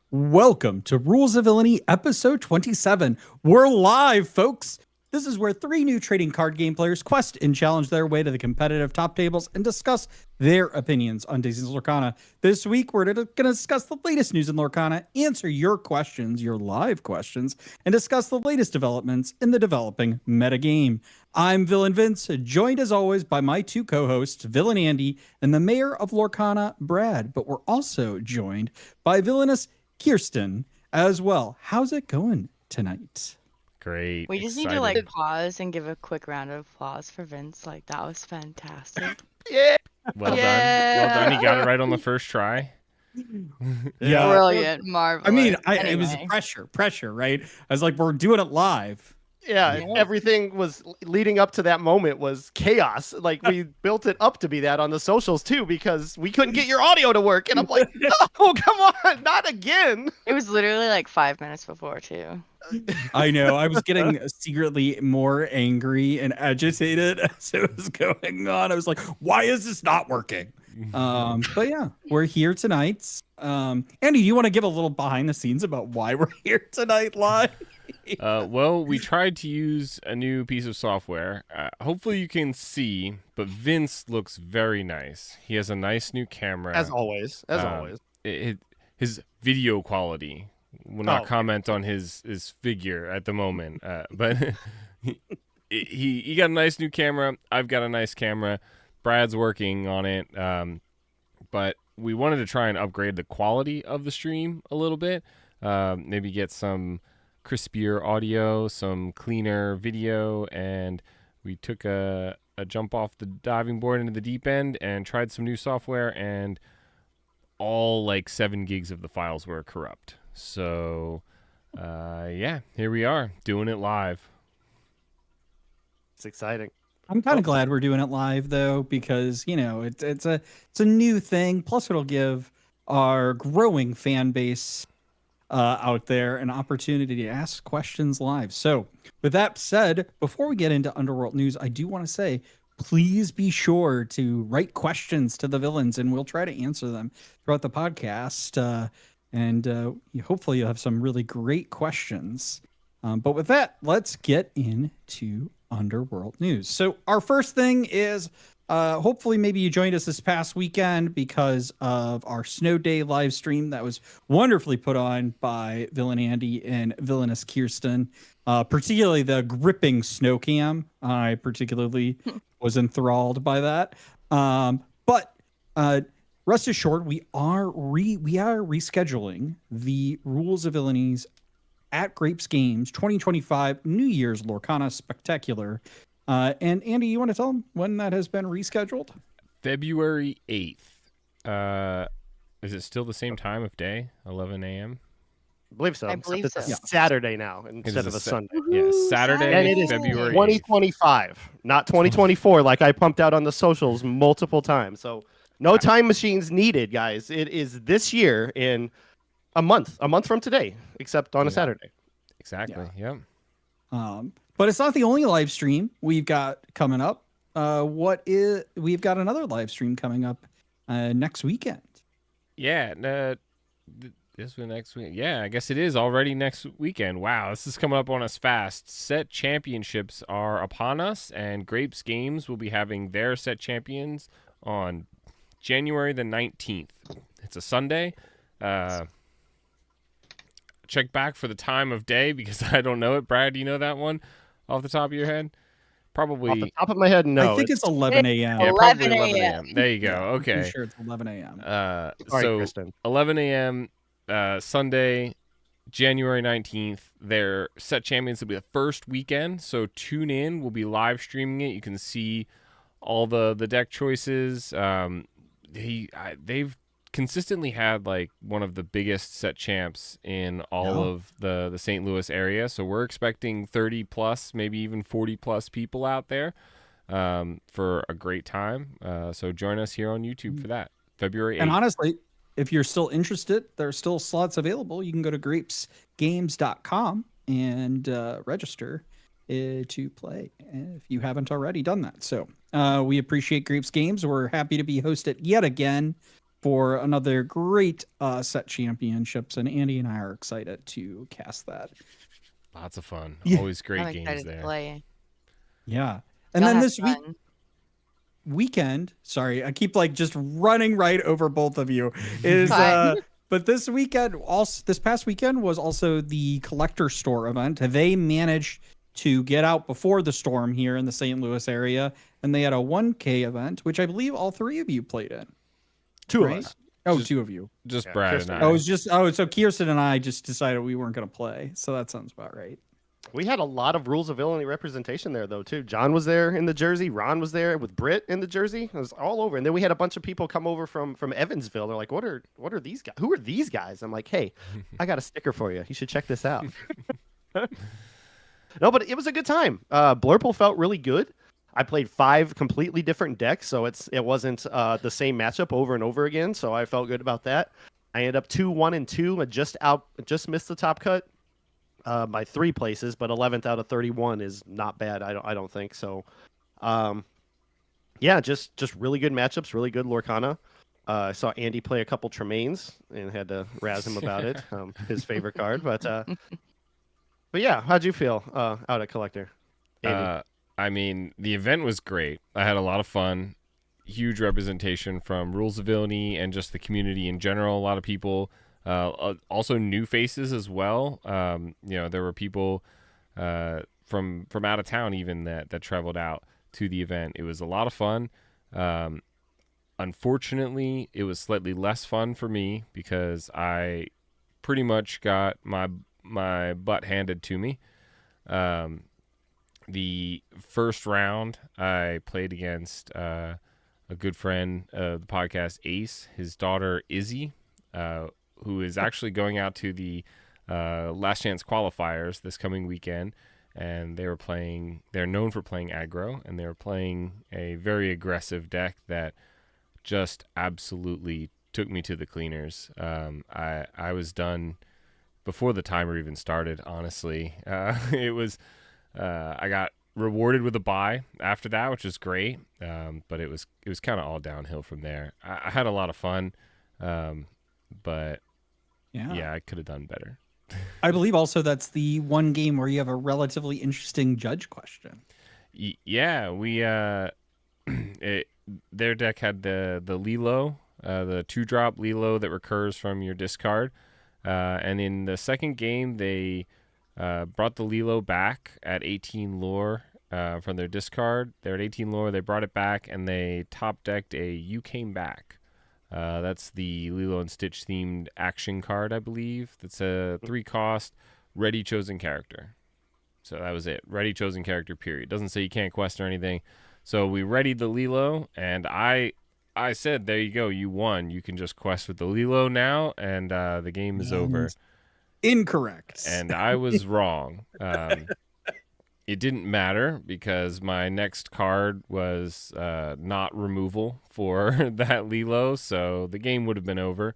Welcome to Rules of Villainy, episode 27. We're live, folks. This is where three new trading card game players quest and challenge their way to the competitive top tables and discuss their opinions on Disney's Lorcana. This week, we're going to discuss the latest news in Lorcana, answer your questions, your live questions, and discuss the latest developments in the developing metagame. I'm Villain Vince, joined as always by my two co-hosts, Villain Andy and the mayor of Lorcana, Brad. But we're also joined by villainous Kirsten as well. How's it going tonight? Great. We just need to like pause and give a quick round of applause for Vince. Like that was fantastic. Yeah. Well done. Well done. You got it right on the first try. Yeah. Brilliant. Marvelous. I mean, Anyway. it was pressure, right? I was like, we're doing it live. Yeah, everything was leading up to that moment was chaos. Like we built it up to be that on the socials too, because we couldn't get your audio to work. And I'm like, oh, come on, not again. It was literally like 5 minutes before too. I know. I was getting secretly more angry and agitated as it was going on. I was like, why is this not working? But yeah, we're here tonight. Andy, do you want to give a little behind the scenes about why we're here tonight live? Well, we tried to use a new piece of software. Hopefully you can see, but Vince looks very nice. He has a nice new camera. As always. His video quality. Will not comment on his figure at the moment. But he got a nice new camera. I've got a nice camera. Brad's working on it. But we wanted to try and upgrade the quality of the stream a little bit. Maybe get some crispier audio, some cleaner video, and we took a jump off the diving board into the deep end and tried some new software, and all like 7 gigs of the files were corrupt. So yeah, here we are doing it live. It's exciting. I'm kind of glad we're doing it live though, because it's a new thing. Plus, it'll give our growing fan base out there an opportunity to ask questions live. So with that said, before we get into Underworld news, I do want to say, please be sure to write questions to the villains and we'll try to answer them throughout the podcast. And hopefully you'll have some really great questions. But with that, let's get into Underworld news. So our first thing is hopefully maybe you joined us this past weekend because of our Snow Day live stream that was wonderfully put on by Villain Andy and Villainous Kirsten, particularly the gripping snow cam. I particularly was enthralled by that. But rest assured, we are rescheduling the Rules of Villainies at Grapes Games 2025 New Year's Lorcana Spectacular. And Andy, you want to tell them when that has been rescheduled? February 8th. Is it still the same time of day? 11 a.m.? I believe so. I believe It's so. a Saturday now instead of a Sunday. Yeah, Saturday, And it is February 2025, not 2024, like I pumped out on the socials multiple times. So no time machines needed, guys. It is this year in a month from today, except on a Saturday. Exactly. Yeah. But it's not the only live stream we've got coming up. We've got another live stream coming up next weekend. Yeah. This was next week. Yeah, I guess it is already next weekend. Wow, this is coming up on us fast. Set championships are upon us, and Grapes Games will be having their set champions on January the 19th. It's a Sunday. Check back for the time of day because I don't know it. Brad, do you know that one off the top of your head? Probably. Off the top of my head, no. I think it's 11 a.m. Yeah, 11 probably 11 a.m. a.m. There you go. Okay. I'm sure it's 11 a.m. Sorry, So Kristen. 11 a.m. Sunday, January 19th. Their set champions will be the first weekend, so tune in. We'll be live streaming it. You can see all the deck choices. They've consistently had like one of the biggest set champs in all of the St. Louis area, so we're expecting 30 plus, maybe even 40 plus people out there for a great time. So join us here on YouTube for that, February 8th. And honestly, if you're still interested, there are still slots available. You can go to grapesgames.com and register to play if you haven't already done that. So we appreciate Grapes Games. We're happy to be hosted yet again for another great set championships, and Andy and I are excited to cast that. Lots of fun. Yeah. Always great I'm games excited to there. play. Yeah. And Y'all then have this fun. weekend, sorry, I keep like just running right over both of you, is Fine. but this weekend, also this past weekend, was also the collector store event. They managed to get out before the storm here in the St. Louis area, and they had a 1K event, which I believe all three of you played in. Two Right? of us. Oh, Just- two of you. Just Yeah, Brad Kirsten. and I. Oh, it's just so Kirsten and I just decided we weren't going to play. So that sounds about right. We had a lot of Rules of Villainy representation there, though, too. John was there in the jersey. Ron was there with Britt in the jersey. It was all over. And then we had a bunch of people come over from Evansville. They're like, what are these guys? Who are these guys? I'm like, hey, I got a sticker for you. You should check this out. No, but it was a good time. Blurple felt really good. I played 5 completely different decks, so it wasn't the same matchup over and over again. So I felt good about that. I ended up 2-1-2. I just missed the top cut by 3 places, but 11th out of 31 is not bad. I don't think so. Yeah, just really good matchups, really good Lorcana. I saw Andy play a couple Tremaines and had to razz him about it. His favorite card, but yeah, how'd you feel out at Collector? Andy? I mean, the event was great. I had a lot of fun. Huge representation from Rules of Villainy and just the community in general. A lot of people, also new faces as well. There were people from out of town even that traveled out to the event. It was a lot of fun. Unfortunately, it was slightly less fun for me because I pretty much got my butt handed to me. The first round, I played against a good friend of the podcast, Ace, his daughter, Izzy, who is actually going out to the Last Chance qualifiers this coming weekend. And they're known for playing aggro, and they were playing a very aggressive deck that just absolutely took me to the cleaners. I was done before the timer even started, honestly. It was... I got rewarded with a bye after that, which was great. But it was kind of all downhill from there. I had a lot of fun, but yeah, I could have done better. I believe also that's the one game where you have a relatively interesting judge question. Yeah, we their deck had the Lilo, the 2-drop Lilo that recurs from your discard, and in the second game they brought the Lilo back at 18 lore from their discard. They're at 18 lore. They brought it back, and they top decked a You Came Back. That's the Lilo and Stitch themed action card, I believe. That's a 3-cost ready chosen character. So that was it. Ready chosen character, period. Doesn't say you can't quest or anything. So we readied the Lilo, and I said, there you go, you won. You can just quest with the Lilo now, and the game is over. Incorrect. And I was wrong. It didn't matter because my next card was not removal for that Lilo, so the game would have been over.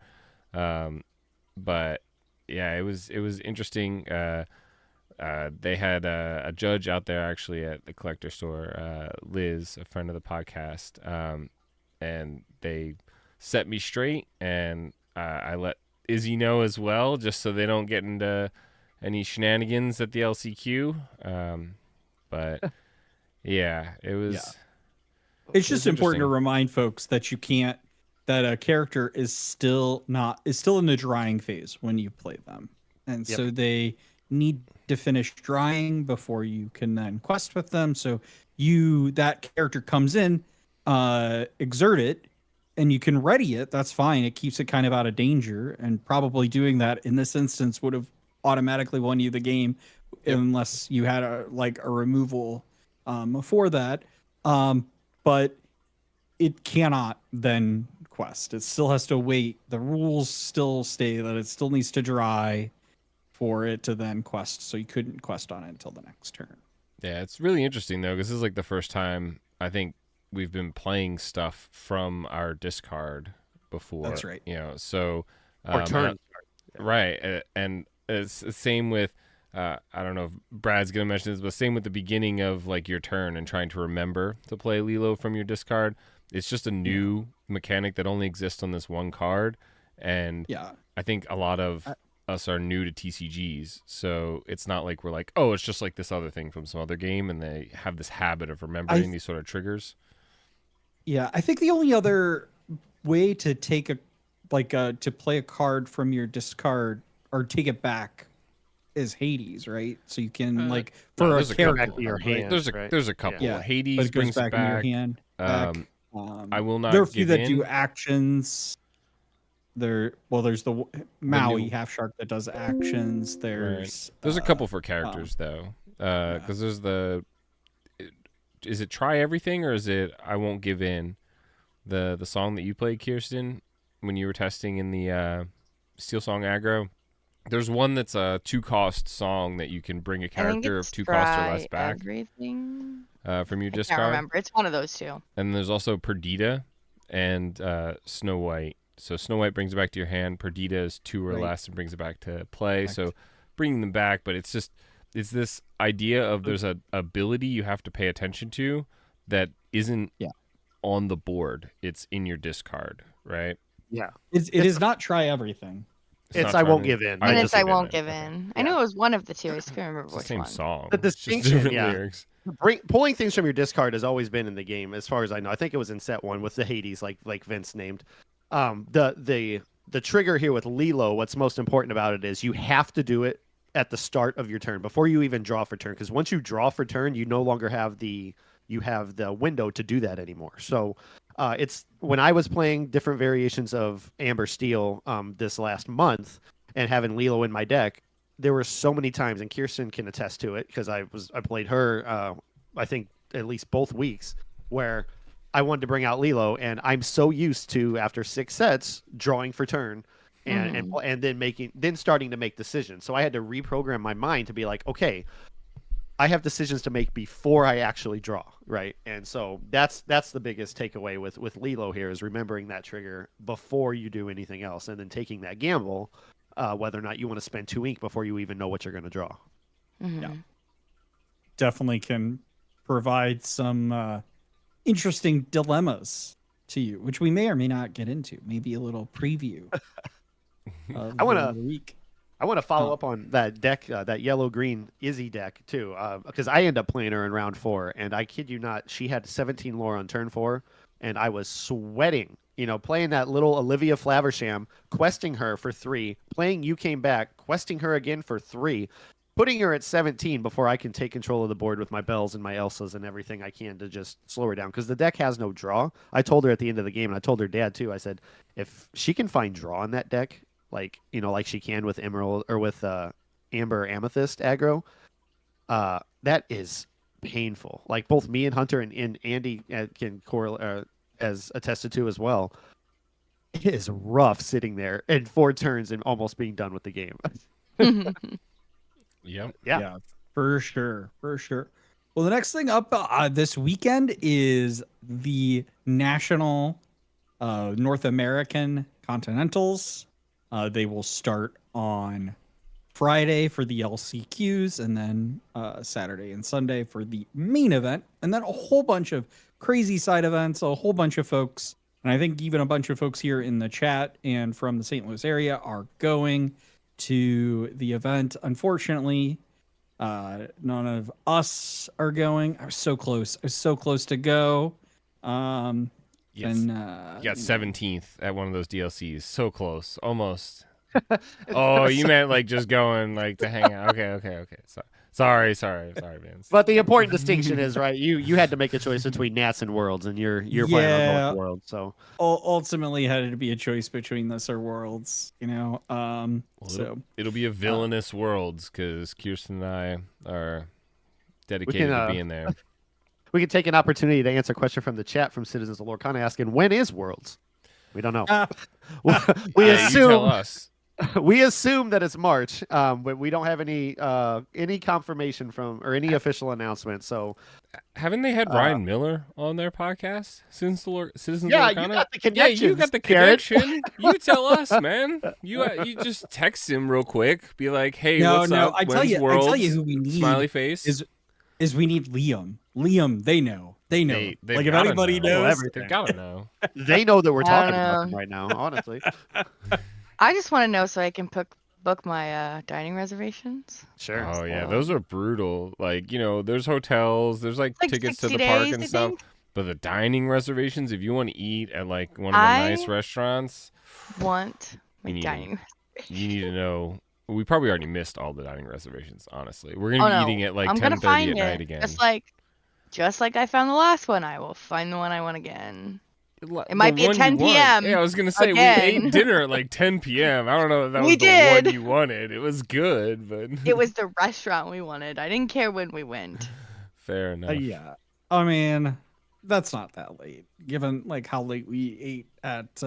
But yeah, it was interesting. They had a judge out there actually at the collector store, Liz, a friend of the podcast, and they set me straight, and I let Izzy know as well, just so they don't get into any shenanigans at the LCQ. But yeah, it was. Yeah. It's just important to remind folks that that a character is still in the drying phase when you play them, and so they need to finish drying before you can then quest with them. So that character comes in, exert it, and you can ready it. That's fine. It keeps it kind of out of danger, and probably doing that in this instance would have automatically won you the game, unless you had a removal for that. But it cannot then quest. It still has to wait. The rules still stay that it still needs to dry for it to then quest. So you couldn't quest on it until the next turn. Yeah, it's really interesting though, because this is like the first time I think we've been playing stuff from our discard before. That's right. So Or turn. Right, and it's the same with. I don't know if Brad's gonna mention this, but same with the beginning of like your turn and trying to remember to play Lilo from your discard. It's just a new mechanic that only exists on this one card, and I think a lot of us are new to TCGs, so it's not like we're like, oh, it's just like this other thing from some other game, and they have this habit of remembering these sort of triggers. Yeah, I think the only other way to take to play a card from your discard or take it back is Hades, right? So you can for a character to your hand. There's a couple. Yeah. Hades but it goes brings back it in your back. hand. I will not. There are a few give that do actions. There's the Maui half shark that does actions. There's a couple for characters though, because there's is it try everything or is it I won't give in? The song that you played, Kirsten, when you were testing in the Steel Song aggro. There's one that's a 2-cost song that you can bring a character of 2 costs or less back. Everything. From your discard. I can't remember. It's one of those two. And there's also Perdita and Snow White. So Snow White brings it back to your hand. Perdita is 2 or less and brings it back to play. Correct. So bringing them back, but it's this idea of there's a ability you have to pay attention to that isn't on the board. It's in your discard, right? Yeah. It is not try everything. It's I won't give in. And it's I won't give in. I knew it was one of the two. I just couldn't remember which one. Same song. The distinction, lyrics. Pulling things from your discard has always been in the game, as far as I know. I think it was in set 1 with the Hades, like Vince named. The trigger here with Lilo, what's most important about it is you have to do it at the start of your turn before you even draw for turn. Because once you draw for turn, you no longer have the window to do that anymore. So it's when I was playing different variations of Amber Steel this last month and having Lilo in my deck, there were so many times, and Kirsten can attest to it because I played her I think at least both weeks, where I wanted to bring out Lilo, and I'm so used to after 6 sets drawing for turn and then starting to make decisions. So I had to reprogram my mind to be like, okay, I have decisions to make before I actually draw, right? And so that's the biggest takeaway with Lilo here is remembering that trigger before you do anything else, and then taking that gamble, whether or not you want to spend 2 ink before you even know what you're going to draw. Mm-hmm. Yeah, definitely can provide some interesting dilemmas to you, which we may or may not get into. Maybe a little preview. I want to follow up on that deck, that yellow-green Izzy deck, too, because I end up playing her in round 4, and I kid you not, she had 17 lore on turn 4, and I was sweating, playing that little Olivia Flaversham, questing her for 3, playing You Came Back, questing her again for 3, putting her at 17 before I can take control of the board with my Bells and my Elsas and everything I can to just slow her down, because the deck has no draw. I told her at the end of the game, and I told her dad, too, I said, if she can find draw in that deck, like she can with Emerald or with Amber Amethyst aggro, that is painful. Like both me and Hunter and Andy can correlate as attested to as well. It is rough sitting there in 4 turns and almost being done with the game. Yep. Yeah, for sure. Well, the next thing up this weekend is the National North American Continentals. They will start on Friday for the LCQs, and then Saturday and Sunday for the main event, and then a whole bunch of crazy side events, a whole bunch of folks, and I think even a bunch of folks here in the chat and from the St. Louis area are going to the event. Unfortunately, none of us are going. I was so close to go. Yes. And you got 17th at one of those DLCs. So close. Almost. Oh, you meant like just going like to hang out. Okay. Sorry, Vince. But the important distinction is, right, you had to make a choice between Nats and Worlds, and you're playing on both Worlds. So ultimately had to be a choice between this or Worlds, so it'll be a villainous Worlds because Kirsten and I are dedicated to being there. We can take an opportunity to answer a question from the chat from Citizens of Lorcana asking, when is Worlds? We don't know. We assume. You tell us. We assume that it's March, but we don't have any confirmation from or any official announcement. So, haven't they had Ryan Miller on their podcast since Citizens yeah, of Lorcana? You got the connection. Yeah, you got the connection. You tell us, man. You just text him real quick. Be like, hey, what's up? I tell you who we need. Smiley face. Is we need Liam. Liam, they know. They know. They've Like if gotta anybody know. knows, everything. They've got to know. They know that we're I don't talking about them know. right now, honestly. I just want to know so I can book my dining reservations. Sure. Oh yeah, those are brutal. Like, there's hotels, there's like Like tickets to 60 the park days, and I stuff. think. But the dining reservations, if you want to eat at like one of the I nice restaurants, Want my You need dining. you need to know. We probably already missed all the dining reservations, honestly. We're gonna Oh be no, eating at like I'm gonna 10:30 find at night it. again. Just like I found the last one, I will find the one I want again. The might be at one you 10 want. p.m. Yeah, I was gonna say we again. ate dinner at like 10 p.m. I don't know if that We was the one did. you wanted. It was good, but It was the restaurant we wanted. I didn't care when we went. fair enough. yeah. I mean, that's not that late, given like how late we ate at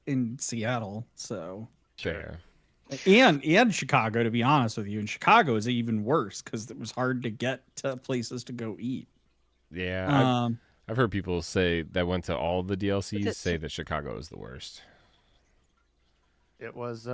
in Seattle. So Fair. and Chicago, to be honest with you, in Chicago is even worse because it was hard to get to places to go eat. Yeah, I've heard people say that went to all the DLCs it- say that Chicago is the worst. It was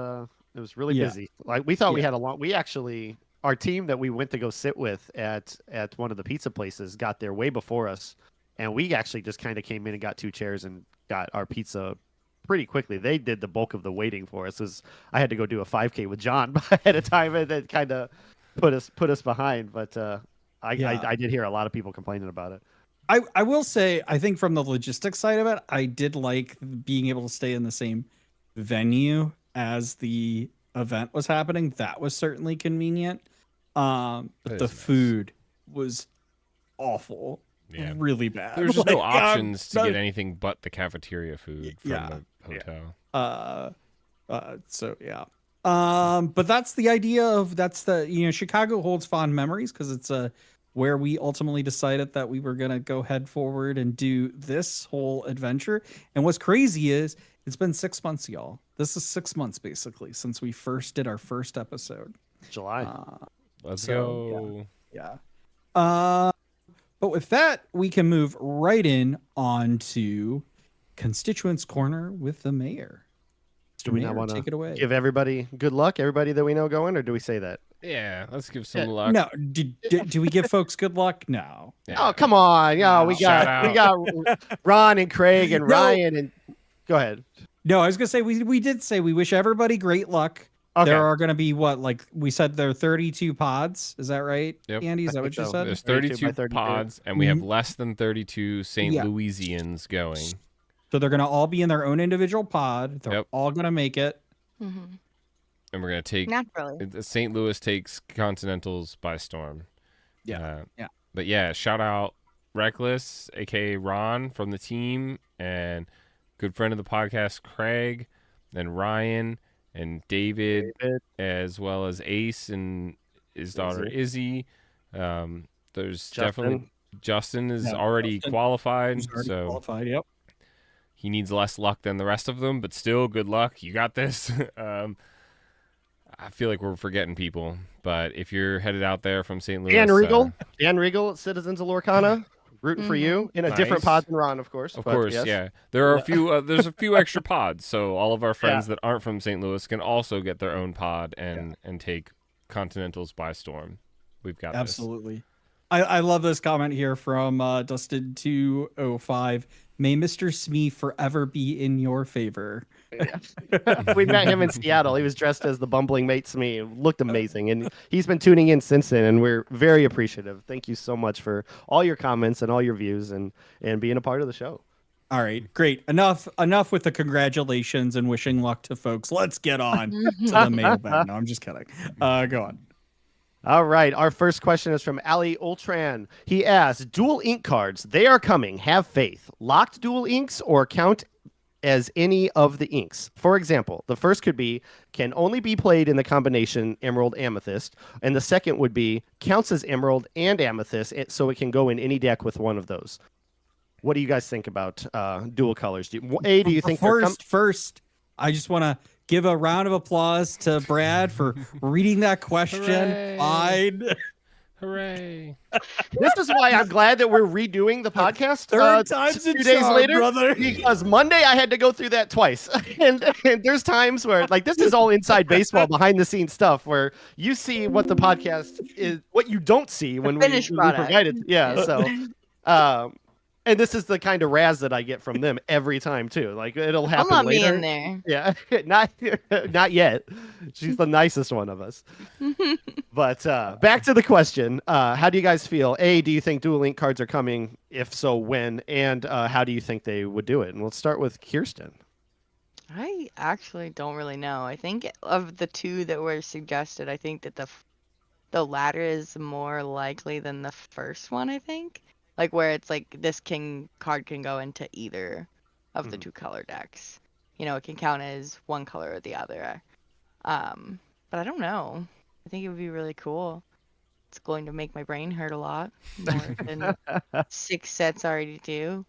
really Yeah. busy. Like we thought we Yeah. had we actually our team that we went to go sit with at one of the pizza places got there way before us, and we actually just kind of came in and got 2 chairs and got our pizza pretty quickly. They did the bulk of the waiting for us. I had to go do a 5K with John ahead of time, and that kind of put us behind. But I did hear a lot of people complaining about it. I will say, I think from the logistics side of it, I did like being able to stay in the same venue as the event was happening. That was certainly convenient. But That the is nice. food was awful. Yeah. Really bad. There's just no Like, options to no- get anything but the cafeteria food from Yeah. the hotel. So yeah. But that's the idea of Chicago holds fond memories because it's where we ultimately decided that we were gonna go head forward and do this whole adventure. And what's crazy is it's been 6 months, y'all. This is 6 months basically since we first did our first episode. July. Let's so, go. Yeah. But with that, we can move right in onto Constituents Corner with the mayor. Do we Mayor, not want take it away? to give everybody good luck, everybody that we know going, or do we say that? Yeah, let's give some luck. No, do we give folks good luck? No. Yeah. Oh, come on. Yeah, we Shout got Ron and Craig and No. Ryan and go ahead. No, I was gonna say we did say we wish everybody great luck. Okay. There are gonna be like we said there are 32 pods. Is that right? Yep. Andy, is that I what think you so. said? There's 32 by 32 32. pods, and we have less than 32 St. Yeah. Louisians going. So they're gonna all be in their own individual pod. They're Yep. all gonna make it. Mm-hmm. And we're going to take Naturally. St. Louis takes Continentals by storm. Yeah. But yeah, shout out Reckless, aka Ron from the team, and good friend of the podcast, Craig, and Ryan, and David, as well as Ace and his daughter Izzy. There's definitely Justin is already qualified, He's already so qualified. Yep. he needs less luck than the rest of them, but still good luck. You got this. I feel like we're forgetting people, but if you're headed out there from St. Louis, Dan Regal, Citizens of Lorcana, rooting for you in a different Nice. pod than Ron, of course. Of but course, yes. yeah. There are a few. There's a few extra pods, so all of our friends that aren't from St. Louis can also get their own pod and take Continentals by storm. We've got Absolutely. I love this comment here from Dustin205. May Mr. Smee forever be in your favor. We met him in Seattle. He was dressed as the bumbling mate Smee. Looked amazing, and he's been tuning in since then, and we're very appreciative. Thank you so much for all your comments and all your views and being a part of the show. All right, great. Enough with the congratulations and wishing luck to folks. Let's get on to the mailbag. No, I'm just kidding. Go on. All right. Our first question is from Ali Ultran. He asks, dual ink cards, they are coming. Have faith. Locked dual inks or count as any of the inks. For example, the first could be, can only be played in the combination Emerald Amethyst. And the second would be, counts as Emerald and Amethyst, so it can go in any deck with one of those. What do you guys think about dual colors? Do you think First, I just want to give a round of applause to Brad for reading that question. Hooray. Fine. Hooray! This is why I'm glad that we're redoing the podcast. Third time's a 2 days charm, later, brother. because Monday I had to go through that twice, and there's times where like this is all inside baseball, behind the scenes stuff where you see what the podcast is, what you don't see when we finished product. provide it. Yeah, so. And this is the kind of razz that I get from them every time too. Like it'll Don't happen let me later. in there. Yeah, not yet. She's the nicest one of us. But back to the question: how do you guys feel? A, do you think Dual Link cards are coming? If so, when? And how do you think they would do it? And we'll start with Kirsten. I actually don't really know. I think of the two that were suggested, I think that the latter is more likely than the first one, I think. Like where it's like this card can go into either of the two color decks. You know, it can count as one color or the other. But I don't know. I think it would be really cool. It's going to make my brain hurt a lot more than 6 sets already do.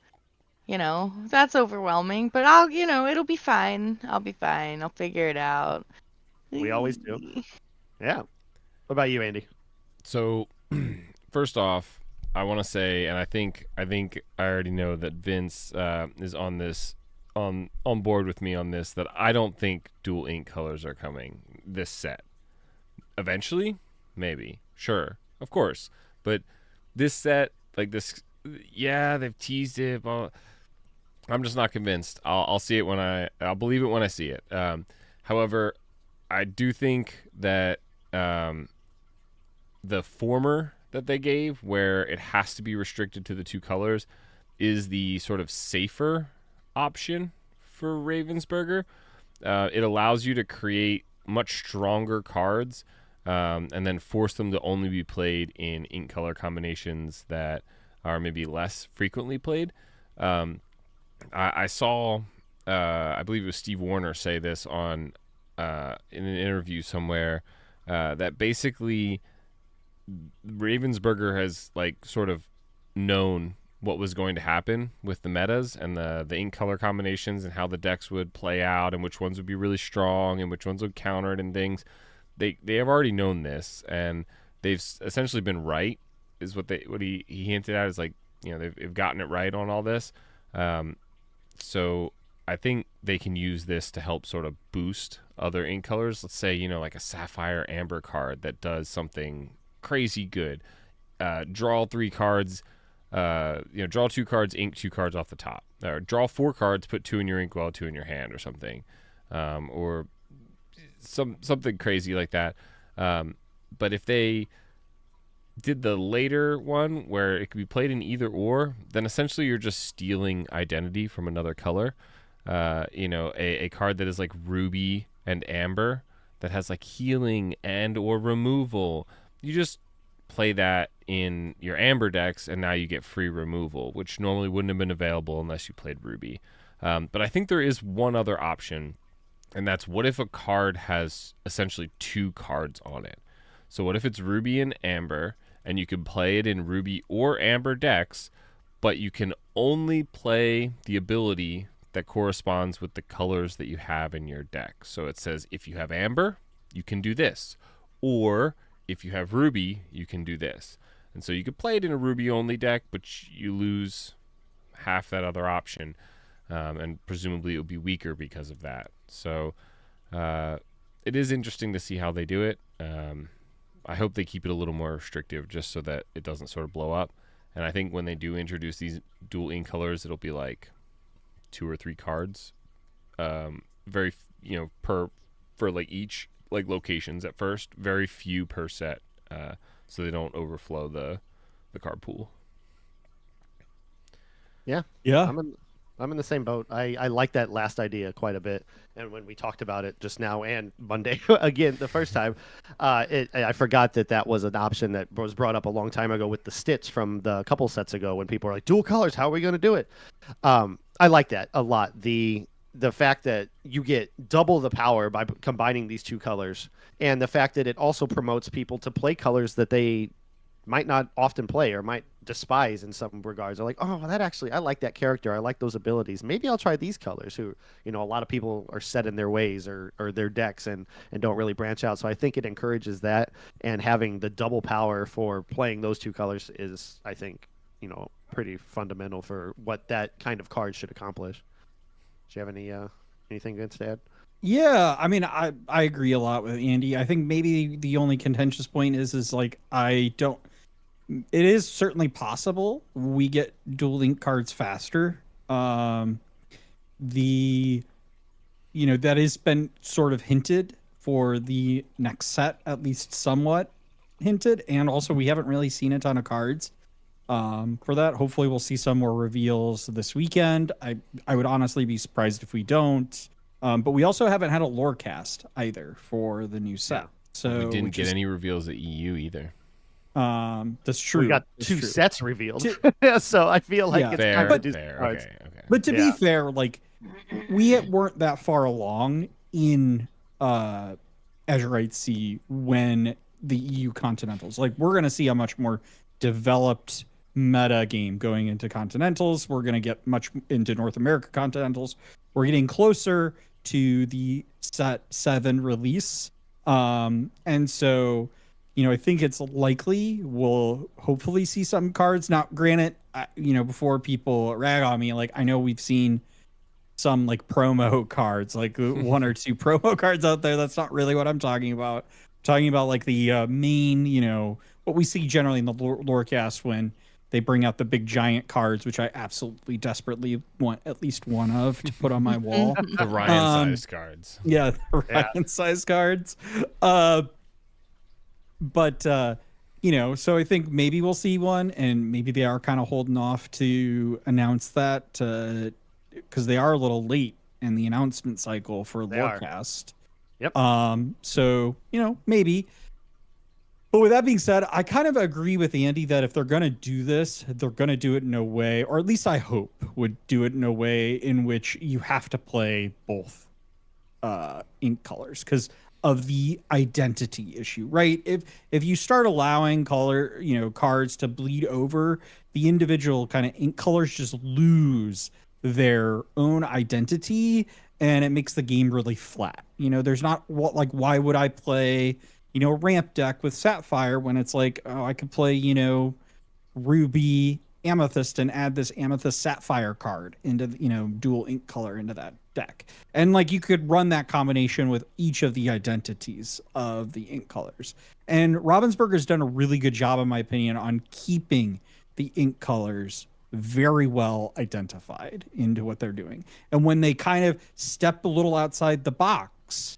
You know, that's overwhelming, but it'll be fine. I'll be fine. I'll figure it out. We always do. Yeah. What about you, Andy? So, first off, I want to say, and I think I already know that Vince is on this on board with me on this, that I don't think dual ink colors are coming this set. Eventually, maybe, sure, of course, but this set, like this, yeah, they've teased it. But I'm just not convinced. I'll see it I'll believe it when I see it. However, I do think that the former that they gave, where it has to be restricted to the two colors, is the sort of safer option for Ravensburger. It allows you to create much stronger cards and then force them to only be played in ink color combinations that are maybe less frequently played. I saw, I believe it was Steve Warner say this on in an interview somewhere, that basically Ravensburger has like sort of known what was going to happen with the metas and the ink color combinations and how the decks would play out and which ones would be really strong and which ones would counter it and things. They have already known this, and they've essentially been right, is what he hinted at, is like, you know, they've gotten it right on all this. So I think they can use this to help sort of boost other ink colors. Let's say, you know, like a Sapphire Amber card that does something crazy good. Draw 3 cards, draw 2 cards, ink 2 cards off the top. Or draw 4 cards, put 2 in your inkwell, 2 in your hand or something. Or something crazy like that. But if they did the later one where it could be played in either or, then essentially you're just stealing identity from another color. A card that is like ruby and amber that has like healing and or removal. You just play that in your amber decks, and now you get free removal, which normally wouldn't have been available unless you played ruby. But I think there is one other option, and that's what if a card has essentially 2 cards on it. So what if it's ruby and amber, and you can play it in ruby or amber decks, but you can only play the ability that corresponds with the colors that you have in your deck. So it says if you have amber, you can do this. Or if you have ruby, you can do this. And so you could play it in a ruby only deck, but you lose half that other option. And presumably it will be weaker because of that. So it is interesting to see how they do it. I hope they keep it a little more restrictive just so that it doesn't sort of blow up. And I think when they do introduce these dual ink colors, it'll be like 2 or 3 cards, very, for like each like locations at first, very few per set, so they don't overflow the card pool. Yeah. I'm in the same boat. I like that last idea quite a bit. And when we talked about it just now and Monday again the first time, I forgot that was an option that was brought up a long time ago with the Stitch from the couple sets ago when people were like, dual colors, how are we going to do it? I like that a lot. The fact that you get double the power by combining these 2 colors, and the fact that it also promotes people to play colors that they might not often play or might despise in some regards. They're like, oh, I like that character. I like those abilities. Maybe I'll try these colors. Who, a lot of people are set in their ways or their decks and don't really branch out. So I think it encourages that, and having the double power for playing those 2 colors is, I think, pretty fundamental for what that kind of card should accomplish. Do you have anything good to add? Yeah, I mean, I agree a lot with Andy. I think maybe the only contentious point is like, I don't it is certainly possible we get dual link cards faster. The that has been sort of hinted for the next set, at least somewhat hinted, and also we haven't really seen a ton of cards for that. Hopefully we'll see some more reveals this weekend. I would honestly be surprised if we don't. But we also haven't had a lore cast either for the new set. Yeah. So we didn't get any reveals at EU either. That's true. We got That's two true. sets revealed. So I feel like it's Fair, time to do fair. cards. Okay. But to Yeah. be fair, like we weren't that far along in Azurite Sea when the EU Continentals. Like we're gonna see a much more developed meta game going into Continentals. We're gonna get much into North America Continentals. We're getting closer to the set 7 release. And so, I think it's likely we'll hopefully see some cards. Now, granted, before people rag on me, like I know we've seen some like promo cards, like 1 or 2 promo cards out there. That's not really what I'm talking about. I'm talking about like the main, what we see generally in the lore cast when they bring out the big giant cards, which I absolutely desperately want at least one of to put on my wall. The Ryan-sized cards. Yeah, the Ryan-sized cards. But so I think maybe we'll see one, and maybe they are kind of holding off to announce that because they are a little late in the announcement cycle for Lorecast. Yep. So maybe. But with that being said, I kind of agree with Andy that if they're going to do this, they're going to do it in a way, or at least I hope would do it in a way in which you have to play both ink colors because of the identity issue, right? If you start allowing cards to bleed over, the individual kind of ink colors just lose their own identity, and it makes the game really flat. There's not why would I play a ramp deck with Sapphire when it's like, oh, I could play, Ruby Amethyst and add this Amethyst Sapphire card into, dual ink color into that deck. And like you could run that combination with each of the identities of the ink colors. And Ravensburger has done a really good job, in my opinion, on keeping the ink colors very well identified into what they're doing. And when they kind of step a little outside the box,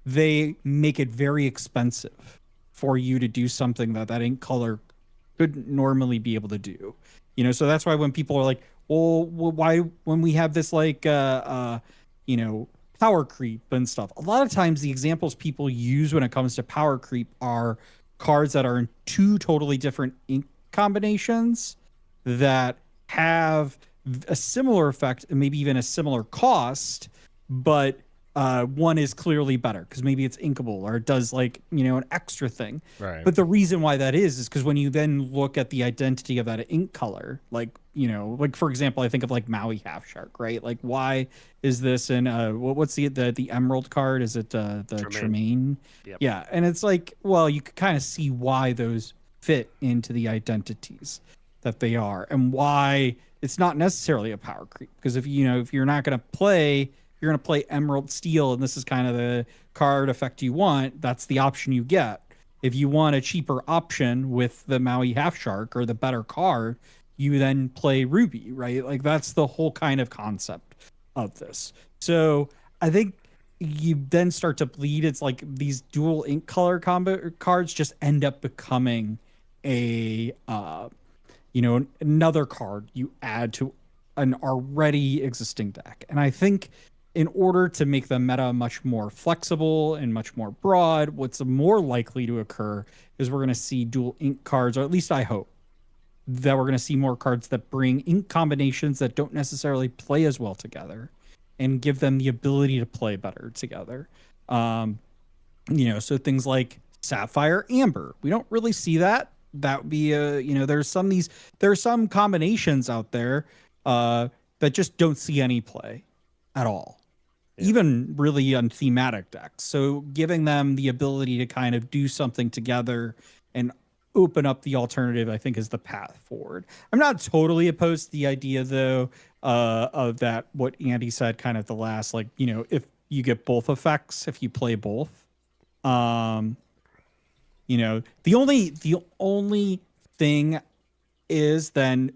they make it very expensive for you to do something that ink color couldn't normally be able to do. So that's why when people are like, well, why when we have this like power creep and stuff, a lot of times the examples people use when it comes to power creep are cards that are in 2 totally different ink combinations that have a similar effect and maybe even a similar cost, but one is clearly better because maybe it's inkable or it does an extra thing. Right. But the reason why that is because when you then look at the identity of that ink color, for example, I think of like Maui Half Shark, right? Like why is this in what's the Emerald card? Is it the Tremaine? Yep. Yeah. And it's like, well, you could kind of see why those fit into the identities that they are and why it's not necessarily a power creep. Because if you're not going to play Emerald Steel and this is kind of the card effect you want, that's the option you get. If you want a cheaper option with the Maui Half Shark or the better card, you then play Ruby, right? Like that's the whole kind of concept of this. So I think you then start to bleed. It's like these dual ink color combo cards just end up becoming another card you add to an already existing deck. And I think in order to make the meta much more flexible and much more broad, what's more likely to occur is we're going to see dual ink cards, or at least I hope that we're going to see more cards that bring ink combinations that don't necessarily play as well together and give them the ability to play better together. So things like Sapphire Amber, we don't really see that. That would be there's some combinations out there that just don't see any play at all. Yeah. Even really on thematic decks. So giving them the ability to kind of do something together and open up the alternative, I think, is the path forward. I'm not totally opposed to the idea, though, of that, what Andy said kind of the last, if you get both effects, if you play both. The only thing is, then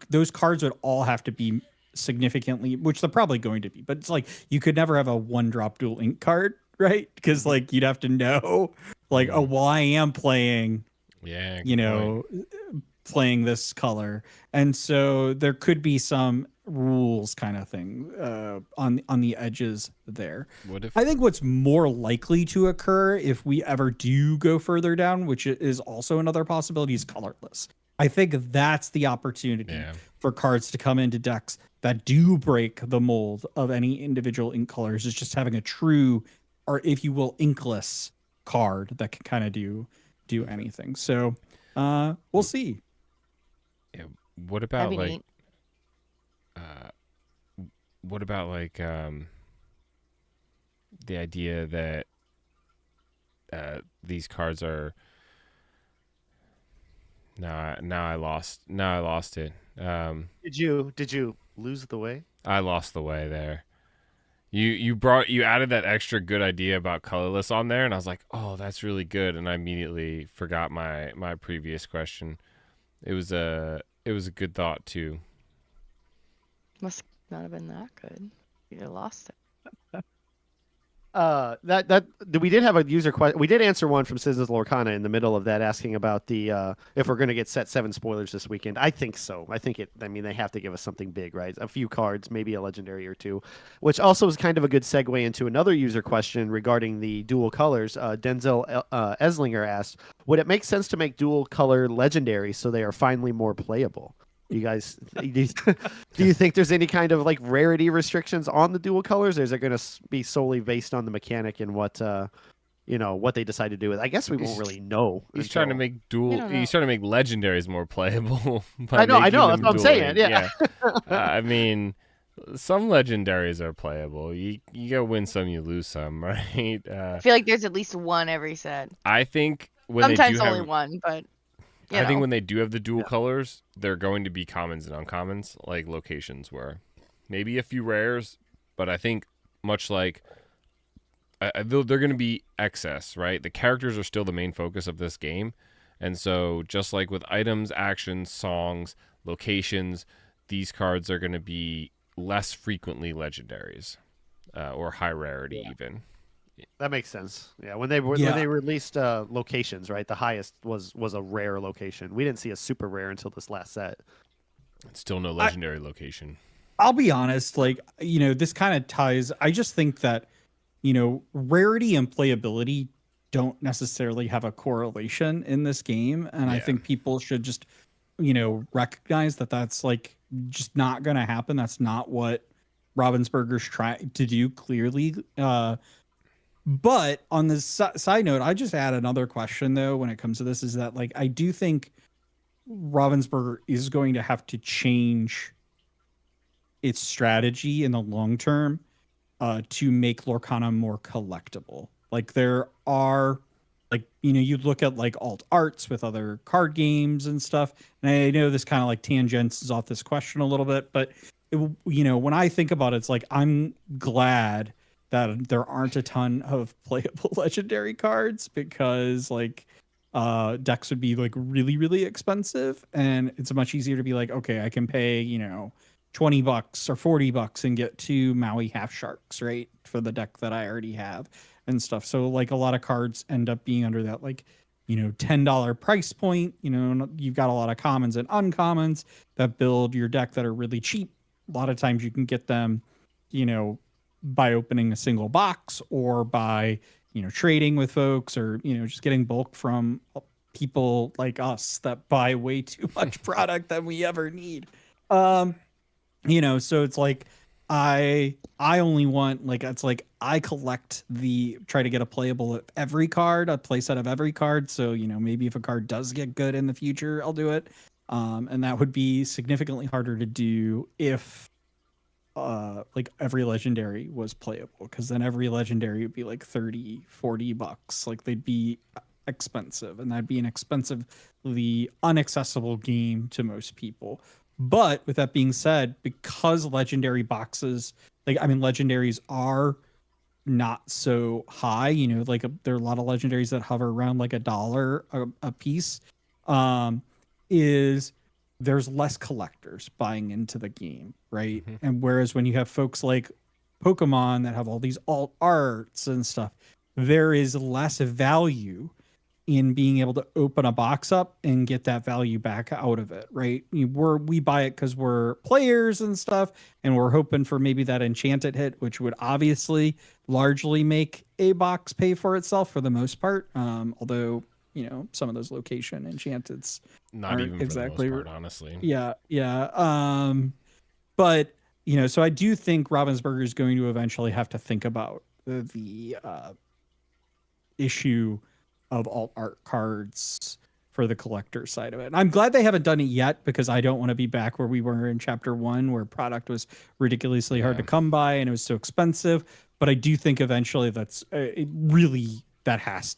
those cards would all have to be significantly, which they're probably going to be, but it's like you could never have a 1-drop dual ink card, right? Because like you'd have to know like, oh, well, I am playing, playing this color, and so there could be some rules kind of thing on the edges there. I think what's more likely to occur if we ever do go further down, which is also another possibility, is colorless. I think that's the opportunity for cards to come into decks that do break the mold of any individual ink colors, is just having a true, or if you will, inkless card that can kind of do anything. So we'll see. Yeah. What about like what about like the idea that these cards are now I lost it. Did you lose the way? I lost the way there. You added that extra good idea about colorless on there, and I was like, oh, that's really good, and I immediately forgot my previous question. It was a good thought too. Must not have been that good. You lost it. We did have a user question. We did answer one from Citizens Lorcana in the middle of that, asking about the if we're going to get set 7 spoilers this weekend. I think so. I mean, they have to give us something big, right? A few cards, maybe a legendary or two, which also is kind of a good segue into another user question regarding the dual colors. Denzel Eslinger asked, would it make sense to make dual color legendary so they are finally more playable? You guys, do you think there's any kind of like rarity restrictions on the dual colors, or is it going to be solely based on the mechanic and what what they decide to do with it? I guess we won't really know. He's trying to make he's trying to make legendaries more playable. I know. That's what I'm saying. Yeah. I mean, some legendaries are playable. You gotta win some, you lose some, right? I feel like there's at least one every set. I think when sometimes they do only have, one, but. I think when they do have the dual colors, they're going to be commons and uncommons, like locations were. Maybe a few rares, but I think much like they're going to be excess, right? The characters are still the main focus of this game. And so just like with items, actions, songs, locations, these cards are going to be less frequently legendaries or high rarity even. That makes sense. Yeah, when they released locations, right? The highest was a rare location. We didn't see a super rare until this last set. Still no legendary location. I'll be honest, like, this kind of ties. I just think that, rarity and playability don't necessarily have a correlation in this game, and I think people should just, recognize that that's like just not going to happen. That's not what Ravensburger's trying to do. Clearly. But on the side note, I just add another question, though, when it comes to this, is that, like, I do think Ravensburger is going to have to change its strategy in the long term to make Lorcana more collectible. Like, there are, like, you look at, like, alt arts with other card games and stuff. And I know this kind of, like, tangents off this question a little bit, but, when I think about it, it's like, I'm glad that there aren't a ton of playable legendary cards, because like decks would be like really, really expensive, and it's much easier to be like, okay, I can pay, $20 or $40 and get 2 Maui half sharks, right, for the deck that I already have and stuff. So like a lot of cards end up being under that like, $10 price point. You've got a lot of commons and uncommons that build your deck that are really cheap. A lot of times you can get them, by opening a single box, or by, trading with folks, or, just getting bulk from people like us that buy way too much product than we ever need. So it's like, I only want, like, it's like I try to get a playable of every card, a playset of every card. So, maybe if a card does get good in the future, I'll do it. And that would be significantly harder to do if like every legendary was playable, because then every legendary would be like $30-$40. Like, they'd be expensive, and that'd be an expensively inaccessible game to most people. But with that being said, because legendary boxes, legendaries are not so high, there are a lot of legendaries that hover around like $1 a piece. is there's less collectors buying into the game, right? Mhm. And whereas when you have folks like Pokemon that have all these alt arts and stuff, there is less value in being able to open a box up and get that value back out of it, right? We buy it because we're players and stuff, and we're hoping for maybe that enchanted hit, which would obviously largely make a box pay for itself for the most part. Although some of those location enchanteds Not aren't even exactly for the most part, honestly. yeah. But so I do think Ravensburger is going to eventually have to think about the issue of alt art cards for the collector side of it. And I'm glad they haven't done it yet, because I don't want to be back where we were in chapter 1, where product was ridiculously hard to come by and it was so expensive. But I do think eventually that has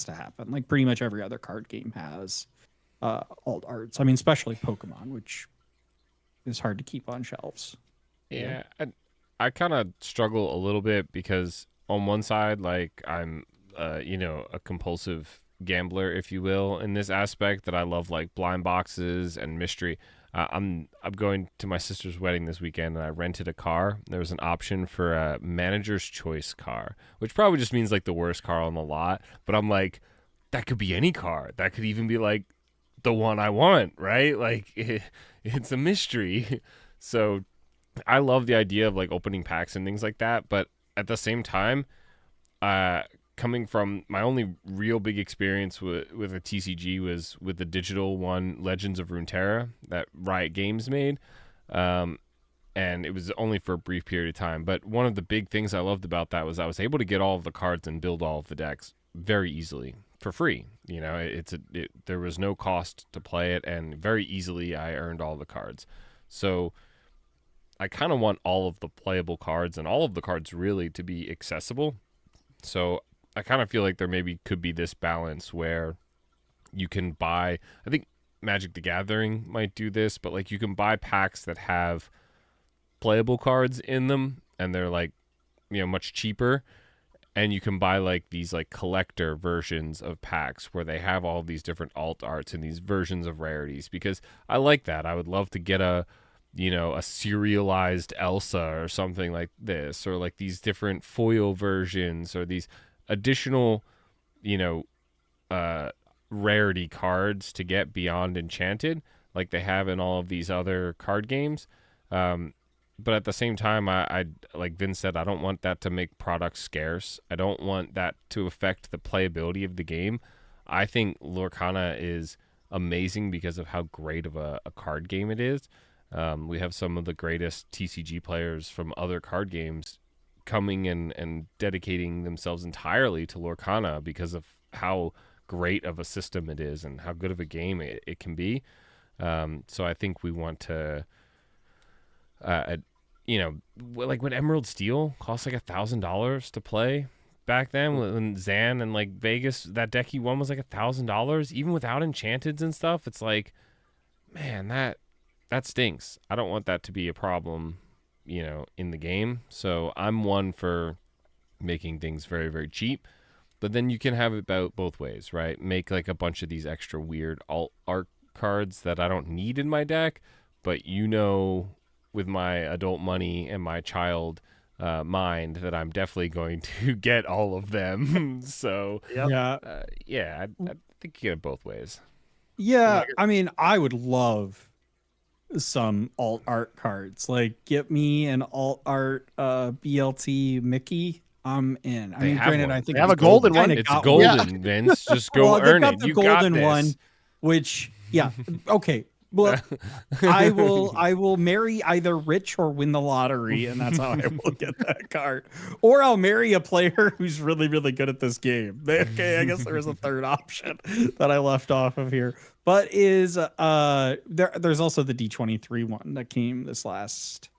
to happen. Like pretty much every other card game has alt arts. I mean, especially Pokemon, which is hard to keep on shelves. Yeah, I kind of struggle a little bit, because on one side, like, I'm a compulsive gambler, if you will, in this aspect, that I love like blind boxes and mystery. I'm going to my sister's wedding this weekend, and I rented a car. There was an option for a manager's choice car, which probably just means like the worst car on the lot. But I'm like, that could be any car. That could even be like the one I want, right? Like it's a mystery. So I love the idea of like opening packs and things like that. But at the same time, coming from my only real big experience with a TCG was with the digital one, Legends of Runeterra, that Riot Games made. And it was only for a brief period of time. But one of the big things I loved about that was I was able to get all of the cards and build all of the decks very easily for free. There was no cost to play it, and very easily I earned all the cards. So I kind of want all of the playable cards and all of the cards really to be accessible. So I kind of feel like there maybe could be this balance where you can buy, I think Magic the Gathering might do this, but like you can buy packs that have playable cards in them, and they're like, much cheaper. And you can buy like these like collector versions of packs where they have all these different alt arts and these versions of rarities, because I like that. I would love to get a serialized Elsa or something like this, or like these different foil versions, or these additional, rarity cards to get beyond Enchanted, like they have in all of these other card games. But at the same time, I like Vince said, I don't want that to make products scarce. I don't want that to affect the playability of the game. I think Lorcana is amazing because of how great of a card game it is. We have some of the greatest TCG players from other card games coming and dedicating themselves entirely to Lorcana because of how great of a system it is and how good of a game it can be. So I think we want to, like when Emerald Steel cost like $1,000 to play back then, when Zan and like Vegas, that deck he won was like $1,000, even without enchanteds and stuff. It's like, man, that stinks. I don't want that to be a problem, in the game. So I'm one for making things very, very cheap, but then you can have it both ways, right? Make like a bunch of these extra weird alt art cards that I don't need in my deck, but with my adult money and my child mind, that I'm definitely going to get all of them. So Yep. I think you get it both ways. Yeah, I mean, I would love some alt art cards. Like, get me an alt art BLT Mickey. I'm in. I mean, granted, I think they have a golden one. It's golden, Vince. Just go earn it. You got this. One, which, yeah, okay. Well, I will marry either Rich or win the lottery, and that's how I will get that card. Or I'll marry a player who's really, really good at this game. Okay, I guess there is a third option that I left off of here. But there's also the D23 one that came this last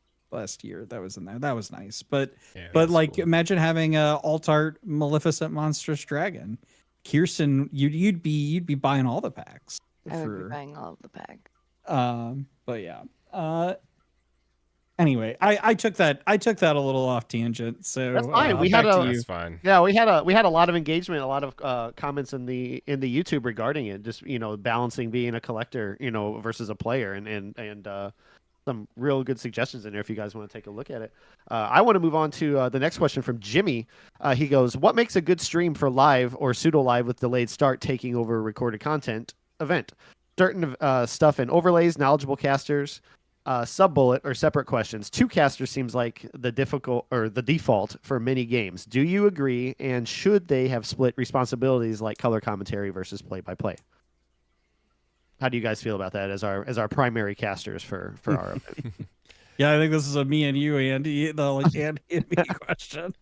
year that was in there. That was nice. But like cool. Imagine having a alt art Maleficent Monstrous Dragon. Kirsten, you'd be buying all the packs. I would be buying all of the packs. But yeah. Anyway, I took that a little off tangent. So That's fine. We had back to you. That's fine. Yeah, we had a lot of engagement, a lot of comments in the YouTube regarding it. Just balancing being a collector, versus a player, and some real good suggestions in there if you guys want to take a look at it. I want to move on to the next question from Jimmy. He goes, "What makes a good stream for live or pseudo live with delayed start taking over recorded content event? Certain stuff and overlays, knowledgeable casters." Sub bullet or separate questions. Two casters seems like the default for many games. Do you agree? And should they have split responsibilities like color commentary versus play by play? How do you guys feel about that as our primary casters for our event? Yeah, I think this is a me and you, Andy, Andy and me question.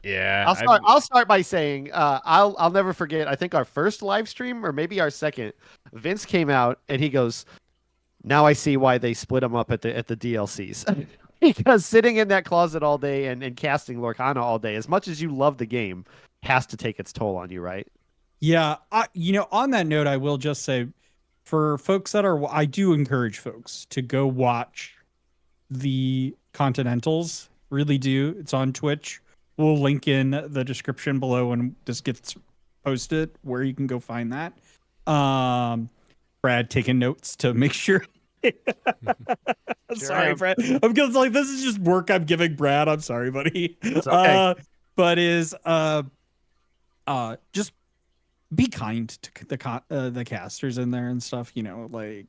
Yeah. I'll start by saying I'll never forget. I think our first live stream or maybe our second, Vince came out and he goes, "Now I see why they split them up at the DLCs." Because sitting in that closet all day and casting Lorcana all day, as much as you love the game, has to take its toll on you, right? Yeah, on that note, I will just say, for folks I do encourage folks to go watch the Continentals. Really do. It's on Twitch. We'll link in the description below when this gets posted where you can go find that. Brad taking notes to make sure. Sorry, Brad. I'm just like, this is just work I'm giving Brad. I'm sorry, buddy. It's okay. But just be kind to the casters in there and stuff. Like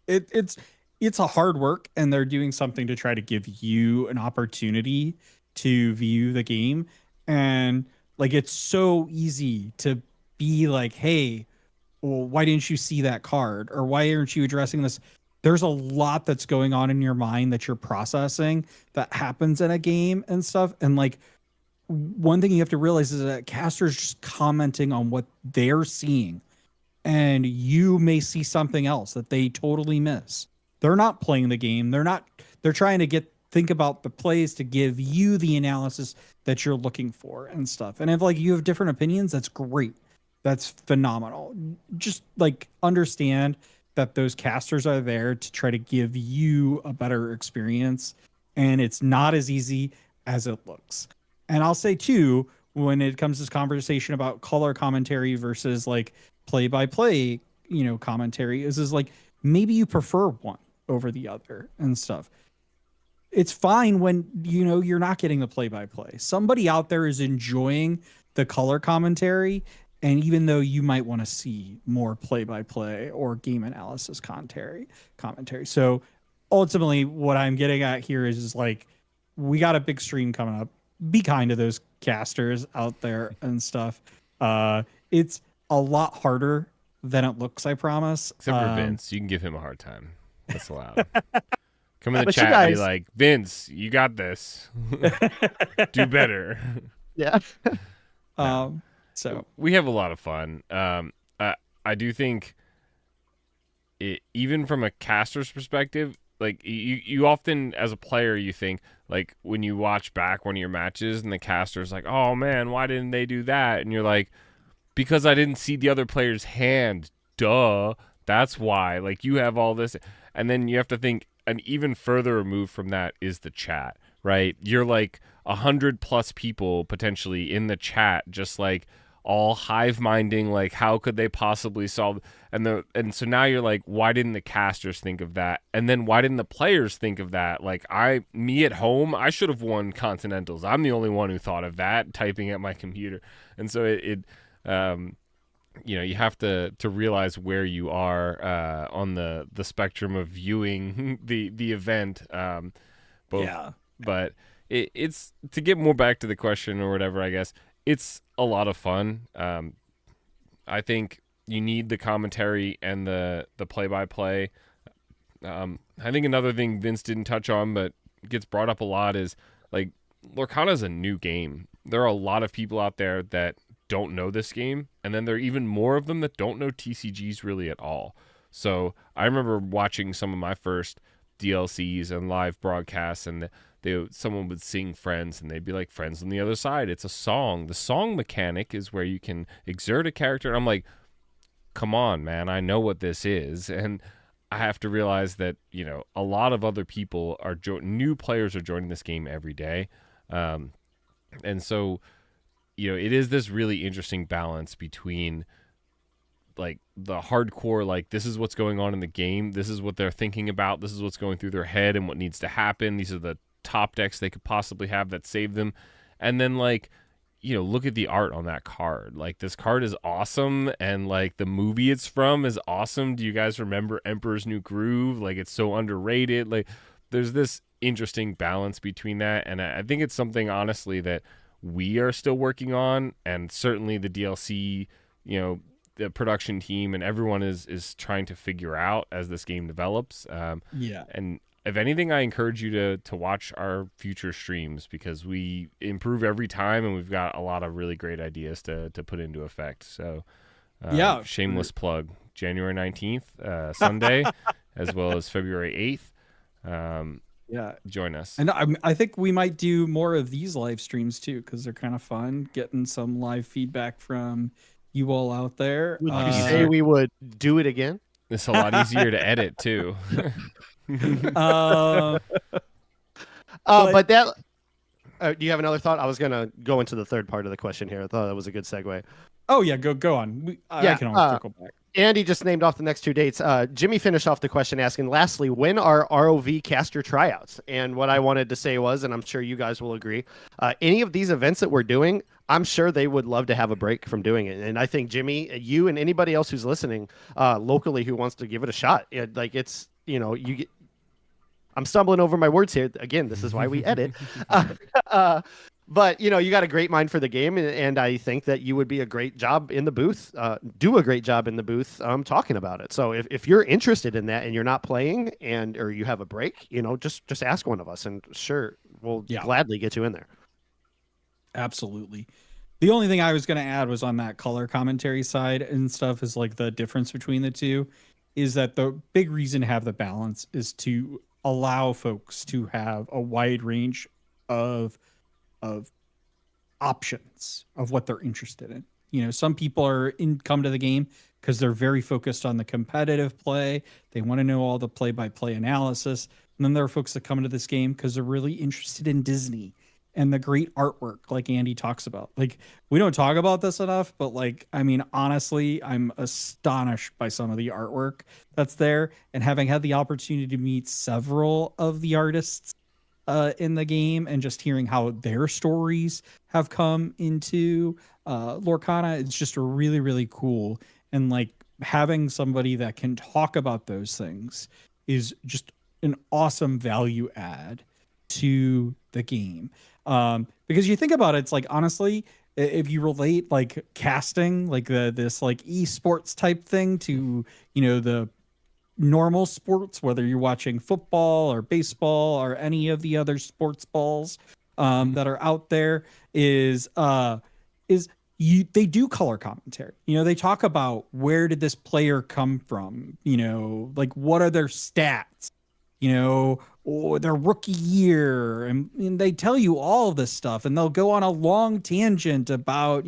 it's a hard work, and they're doing something to try to give you an opportunity to view the game. And like, it's so easy to be like, hey, well, why didn't you see that card? Or why aren't you addressing this? There's a lot that's going on in your mind that you're processing that happens in a game and stuff. And like, one thing you have to realize is that casters just commenting on what they're seeing, and you may see something else that they totally miss. They're not playing the game. They're trying to think about the plays to give you the analysis that you're looking for and stuff. And if like you have different opinions, that's great. That's phenomenal. Just like understand that those casters are there to try to give you a better experience, and it's not as easy as it looks. And I'll say too, when it comes to this conversation about color commentary versus like play by play, commentary is like, maybe you prefer one over the other and stuff. It's fine when, you're not getting the play by play. Somebody out there is enjoying the color commentary. And even though you might want to see more play-by-play or game analysis commentary. So ultimately what I'm getting at here is like, we got a big stream coming up. Be kind to those casters out there and stuff. It's a lot harder than it looks, I promise. Except for Vince. You can give him a hard time. That's allowed. Come in the But chat you guys- and be like, "Vince, you got this. Do better." Yeah. So we have a lot of fun. I do think, even from a caster's perspective, like you often as a player, you think like when you watch back one of your matches and the caster's like, "Oh man, why didn't they do that?" And you're like, "Because I didn't see the other player's hand. Duh. That's why." Like, you have all this, and then you have to think an even further remove from that is the chat, right? You're like 100+ people potentially in the chat, just like all hive minding, like how could they possibly solve, and so now you're like, why didn't the casters think of that? And then why didn't the players think of that? Like, me at home, I should have won Continentals. I'm the only one who thought of that, typing at my computer. And so you have to realize where you are on the spectrum of viewing the event. yeah. But it's to get more back to the question or whatever, I guess. It's a lot of fun. I think you need the commentary and the play-by-play. I think another thing Vince didn't touch on but gets brought up a lot is, like, Lorcana's a new game. There are a lot of people out there that don't know this game, and then there are even more of them that don't know TCGs really at all. So I remember watching some of my first DLCs and live broadcasts, and someone would sing Friends, and they'd be like, "Friends on the other side." It's a song. The song mechanic is where you can exert a character. And I'm like, come on, man, I know what this is. And I have to realize that, a lot of other people are new players are joining this game every day. And so, it is this really interesting balance between like the hardcore, like this is what's going on in the game. This is what they're thinking about. This is what's going through their head and what needs to happen. These are the top decks they could possibly have that save them. And then like, look at the art on that card. Like this card is awesome. And like the movie it's from is awesome. Do you guys remember Emperor's New Groove? Like it's so underrated. Like there's this interesting balance between that. And I think it's something honestly that we are still working on. And certainly the DLC, the production team and everyone is trying to figure out as this game develops. And if anything, I encourage you to watch our future streams because we improve every time and we've got a lot of really great ideas to put into effect. So shameless plug, January 19th, Sunday, as well as February 8th. Join us. And I think we might do more of these live streams too, because they're kind of fun, getting some live feedback from you all out there. Would you say we would do it again? It's a lot easier to edit too. But that do you have another thought? I was gonna go into the third part of the question here. I thought that was a good segue. Oh yeah, go on. I can always circle back. Andy just named off the next 2 dates. Jimmy finished off the question asking, lastly, when are ROV caster tryouts? And what I wanted to say was, and I'm sure you guys will agree, any of these events that we're doing, I'm sure they would love to have a break from doing it. And I think, Jimmy, you and anybody else who's listening locally who wants to give it a shot, I'm stumbling over my words here. Again, this is why we edit. But, you got a great mind for the game, and I think that you would be a great job in the booth, do a great job in the booth talking about it. So if you're interested in that and you're not playing or you have a break, just ask one of us, and sure, we'll gladly get you in there. Absolutely. The only thing I was going to add was on that color commentary side and stuff is like the difference between the two is that the big reason to have the balance is to allow folks to have a wide range of options of what they're interested in. Some people come to the game because they're very focused on the competitive play. They want to know all the play-by-play analysis. And then there are folks that come into this game because they're really interested in Disney and the great artwork, like Andy talks about. Like, we don't talk about this enough, but honestly, I'm astonished by some of the artwork that's there. And having had the opportunity to meet several of the artists in the game and just hearing how their stories have come into Lorcana, it's just really, really cool. And having somebody that can talk about those things is just an awesome value add to the game. Because you think about it, it's honestly, if you relate casting, this esports type thing to, the normal sports, whether you're watching football or baseball or any of the other sports balls that are out there, they do color commentary. They talk about where did this player come from, what are their stats, or their rookie year, and they tell you all of this stuff, and they'll go on a long tangent about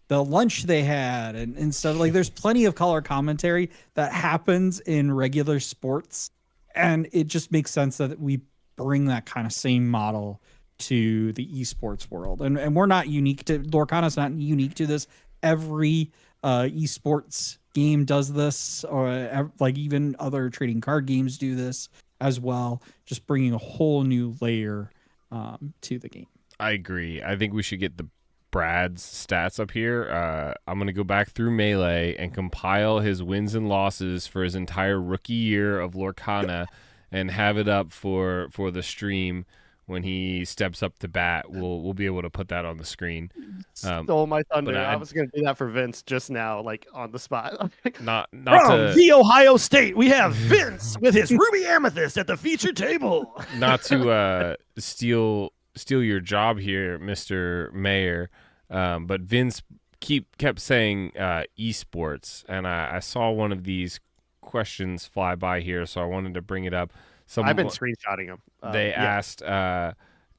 the lunch they had and stuff. There's plenty of color commentary that happens in regular sports, and it just makes sense that we bring that kind of same model to the esports world. And we're not unique to Lorcana's not unique to this. Every esports game does this, or even other trading card games do this as well, just bringing a whole new layer to the game. I agree. I think we should get the Brad's stats up here. I'm going to go back through Melee and compile his wins and losses for his entire rookie year of Lorcana and have it up for the stream. When he steps up to bat, we'll be able to put that on the screen. Stole my thunder. I was going to do that for Vince just now, on the spot. not From to the Ohio State, we have Vince with his ruby amethyst at the feature table. Not to steal your job here, Mr. Mayor, but Vince kept saying esports, and I saw one of these questions fly by here, so I wanted to bring it up. I've been screenshotting them. They asked,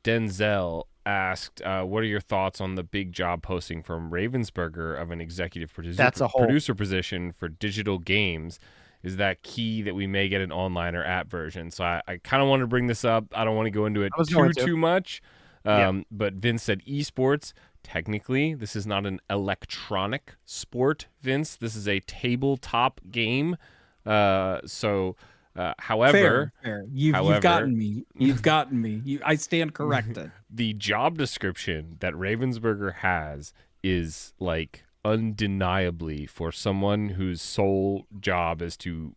Denzel asked, what are your thoughts on the big job posting from Ravensburger of an executive producer position for digital games? is that key that we may get an online or app version. So I kind of want to bring this up. I don't want to go into it too much. But Vince said esports. Technically, this is not an electronic sport, Vince. This is a tabletop game. However, fair. You've gotten me. You've gotten me. I stand corrected. The job description that Ravensburger has is like undeniably for someone whose sole job is to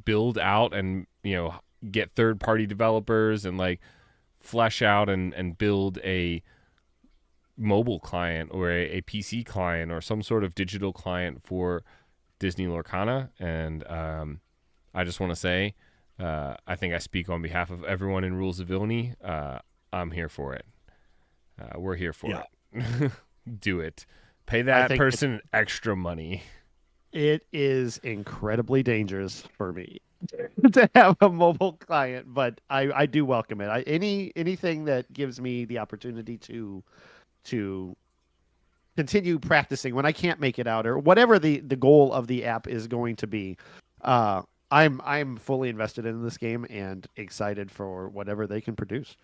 build out and get third-party developers and like flesh out and build a mobile client or a PC client or some sort of digital client for Disney Lorcana. And I just want to say, I think I speak on behalf of everyone in Rules of Villainy. I'm here for it. We're here for it. Do it. Pay that person extra money. It is incredibly dangerous for me to have a mobile client, but I do welcome it. Anything that gives me the opportunity to continue practicing when I can't make it out, or whatever the goal of the app is going to be. I'm fully invested in this game and excited for whatever they can produce.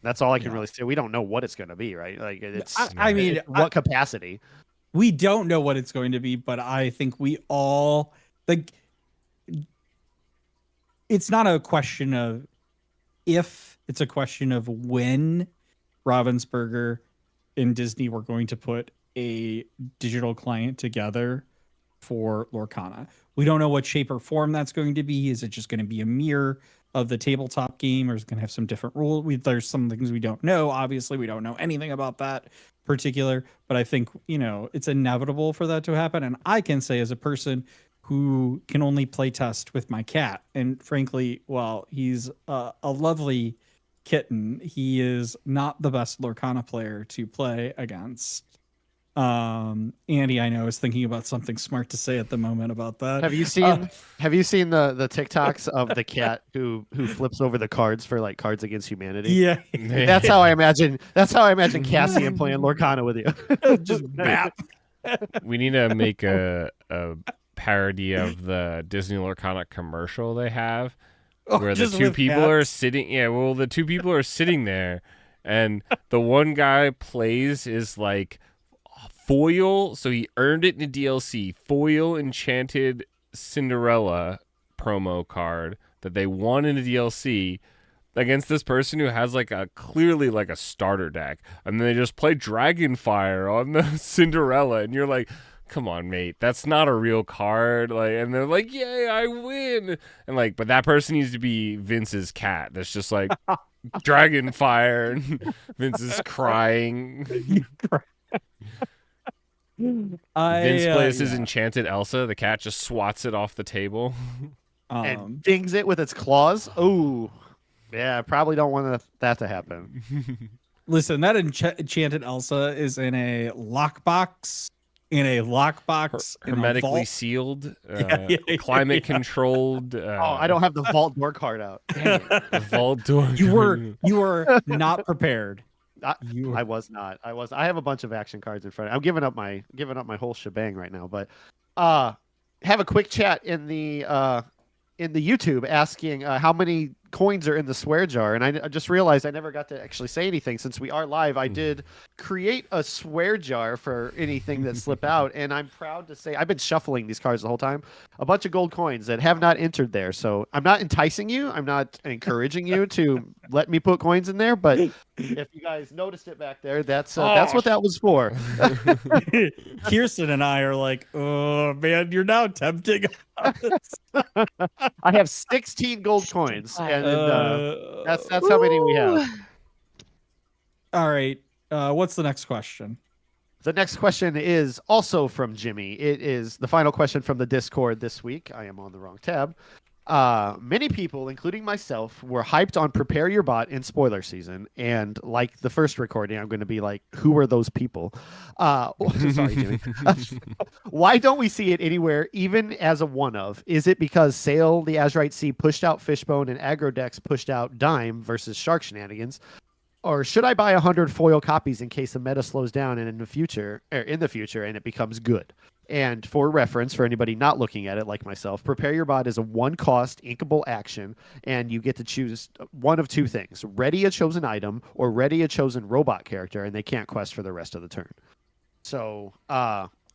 That's all I can really say. We don't know what it's going to be, right? Like what capacity? We don't know what it's going to be, but I think we all like. It's not a question of if; it's a question of when Ravensburger and Disney were going to put a digital client together for Lorcana. We don't know what shape or form that's going to be. Is it just going to be a mirror of the tabletop game, or is it going to have some different rules? There's some things we don't know. Obviously, we don't know anything about that particular, but I think, it's inevitable for that to happen. And I can say, as a person who can only play test with my cat, and frankly, while he's a lovely kitten, he is not the best Lorcana player to play against. Andy, I know, is thinking about something smart to say at the moment about that. Have you seen the TikToks of the cat who flips over the cards for like Cards Against Humanity? Yeah. That's how I imagine Cassian playing Lorcana with you. Just bap. We need to make a parody of the Disney Lorcana commercial they have, where the two people are sitting. Yeah, well, the two people are sitting there, and the one guy plays is like foil, so he earned it in the DLC. Foil Enchanted Cinderella promo card that they won in the DLC against this person who has clearly a starter deck, and then they just play Dragonfire on the Cinderella, and you're like, come on, mate, that's not a real card. And they're like, yay, I win. And but that person needs to be Vince's cat. That's just like Dragonfire, and Vince is crying. Vince plays his Enchanted Elsa. The cat just swats it off the table and dings it with its claws. Oh, yeah, I probably don't want that to happen. Listen, that Enchanted Elsa is in a lockbox. Hermetically sealed, climate controlled. I don't have the vault door card out. Dang it. The vault door. You were not prepared. I was not. I have a bunch of action cards in front. I'm giving up my whole shebang right now. But have a quick chat in the YouTube asking how many coins are in the swear jar, and I just realized I never got to actually say anything. Since we are live, I did create a swear jar for anything that slip out, and I'm proud to say I've been shuffling these cards the whole time. A bunch of gold coins that have not entered there, so I'm not enticing you, I'm not encouraging you to let me put coins in there, but if you guys noticed it back there, that's what that was for. Kirsten and I are like, oh man, you're now tempting us. I have 16 gold coins, and that's how many we have. All right. What's the next question? The next question is also from Jimmy. It is the final question from the Discord this week. I am on the wrong tab. Many people, including myself, were hyped on Prepare Your Bot in spoiler season. And like the first recording, I'm going to be like, who are those people? Sorry, Jimmy. Why don't we see it anywhere, even as a one-of? Is it because Sail the Azurite Sea pushed out Fishbone and Aggro Decks pushed out Dime versus Shark Shenanigans? Or should I buy 100 foil copies in case the meta slows down and in the future and it becomes good? And for reference, for anybody not looking at it like myself, Prepare Your Bot is a one-cost inkable action, and you get to choose one of two things: ready a chosen item or ready a chosen robot character, and they can't quest for the rest of the turn. So,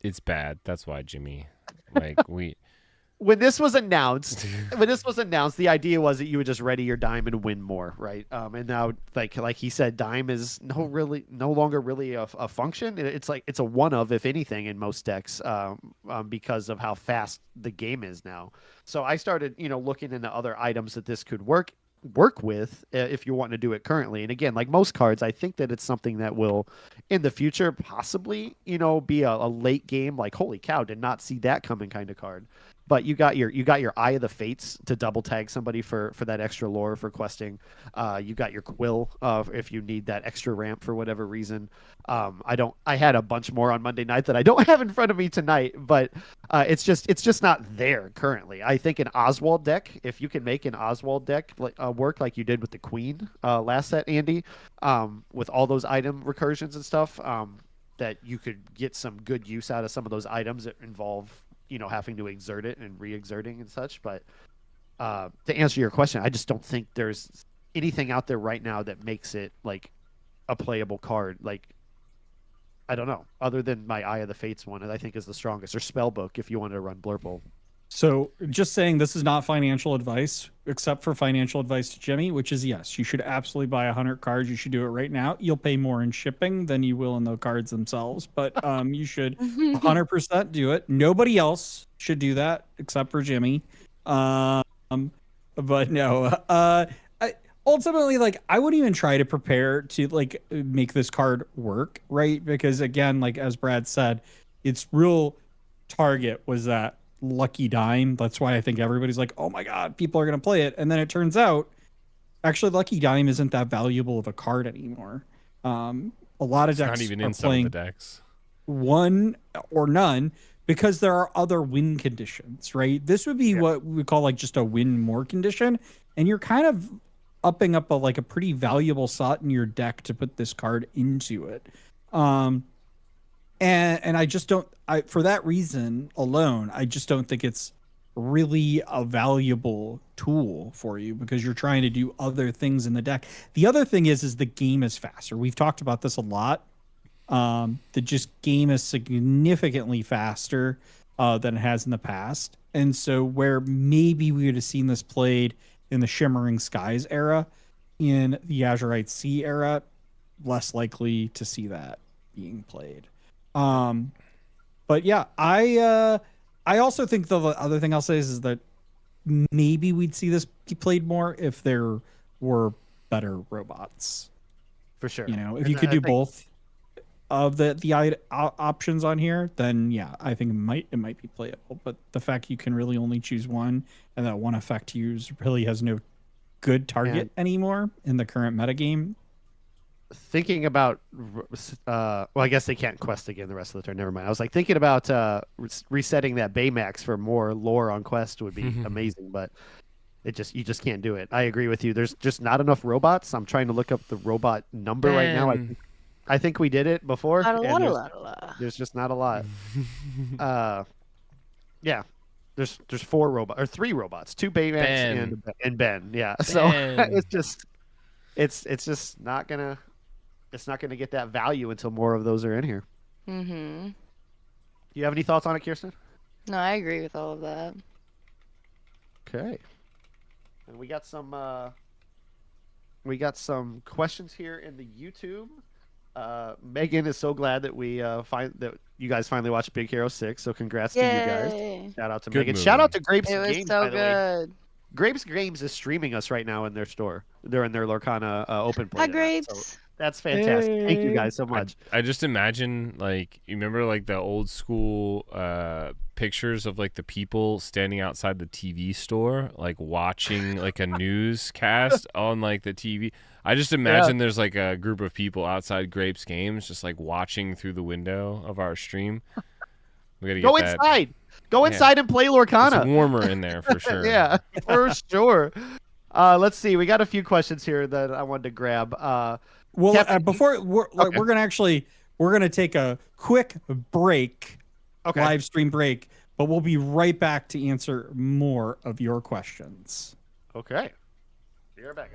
It's bad. That's why, Jimmy. Like when this was announced, the idea was that you would just ready your dime and win more, right? And now, like he said, dime is no longer really a function. It's like it's a one of, if anything, in most decks, because of how fast the game is now. So I started, looking into other items that this could work with if you're wanting to do it currently. And again, like most cards, I think that it's something that will, in the future, possibly, be a late game. Like, holy cow, did not see that coming kind of card. But you got your Eye of the Fates to double tag somebody for that extra lore for questing. You got your Quill if you need that extra ramp for whatever reason. I had a bunch more on Monday night that I don't have in front of me tonight, but it's just not there currently. I think an Oswald deck, if you can make an Oswald deck work like you did with the Queen last set, Andy, with all those item recursions and stuff, that you could get some good use out of some of those items that involve having to exert it and re-exerting and such. But to answer your question, I just don't think there's anything out there right now that makes it like a playable card. Like, I don't know, other than my Eye of the Fates one, that I think is the strongest, or Spellbook if you wanted to run Blurple. So just saying, this is not financial advice, except for financial advice to Jimmy, which is yes, you should absolutely buy 100 cards. You should do it right now. You'll pay more in shipping than you will in the cards themselves, but you should 100% do it. Nobody else should do that except for Jimmy. But no, ultimately, like, I wouldn't even try to prepare to like make this card work, right? Because again, like as Brad said, its real target was that lucky dime. That's why I think everybody's like, oh my god, people are gonna play it. And then it turns out actually lucky dime isn't that valuable of a card anymore. A lot of decks not even are in some playing of the decks. one or none because there are other win conditions, right? This would be what we call like just a win more condition, and you're kind of upping up a pretty valuable slot in your deck to put this card into it. And I just don't, for that reason alone, I just don't think it's really a valuable tool for you because you're trying to do other things in the deck. The other thing is the game is faster. We've talked about this a lot. The game is significantly faster than it has in the past. And so where maybe we would have seen this played in the Shimmering Skies era, in the Azurite Sea era, less likely to see that being played. But yeah, I also think the other thing I'll say is that maybe we'd see this be played more if there were better robots. For sure. If you could do both of the options on here, then yeah, I think it might be playable. But the fact you can really only choose one, and that one effect you use really has no good target anymore in the current metagame. Thinking about, well, I guess they can't quest again the rest of the turn. Never mind. I was like thinking about resetting that Baymax for more lore on quest would be amazing, but you just can't do it. I agree with you. There's just not enough robots. I'm trying to look up the robot number right now. I think we did it before. There's just not a lot. Yeah. There's 4 robots or 3 robots, 2 Baymax and Ben. Yeah. Ben. So it's just not gonna get that value until more of those are in here. Mm-hmm. Do you have any thoughts on it, Kirsten? No, I agree with all of that. Okay. And we got some questions here in the YouTube. Megan is so glad that we that you guys finally watched Big Hero 6. So congrats to you guys. Shout out to Megan. Movie. Shout out to Grapes It was Games, so by the way. good. Grapes Games is streaming us right now in their store. They're in their Lorcana open play. Hi, Grapes. So that's fantastic. Thank you guys so much. I just imagine, like, you remember like the old school pictures of like the people standing outside the TV store, like watching like a newscast on like the TV. I just imagine there's like a group of people outside Grapes Games just like watching through the window of our stream. We gotta Go inside. Go inside and play Lorcana. It's warmer in there for sure. Yeah, for sure. Let's see. We got a few questions here that I wanted to grab. Well, Captain, before we're gonna take a quick break, okay. live stream break, but we'll be right back to answer more of your questions. Okay. Be right back.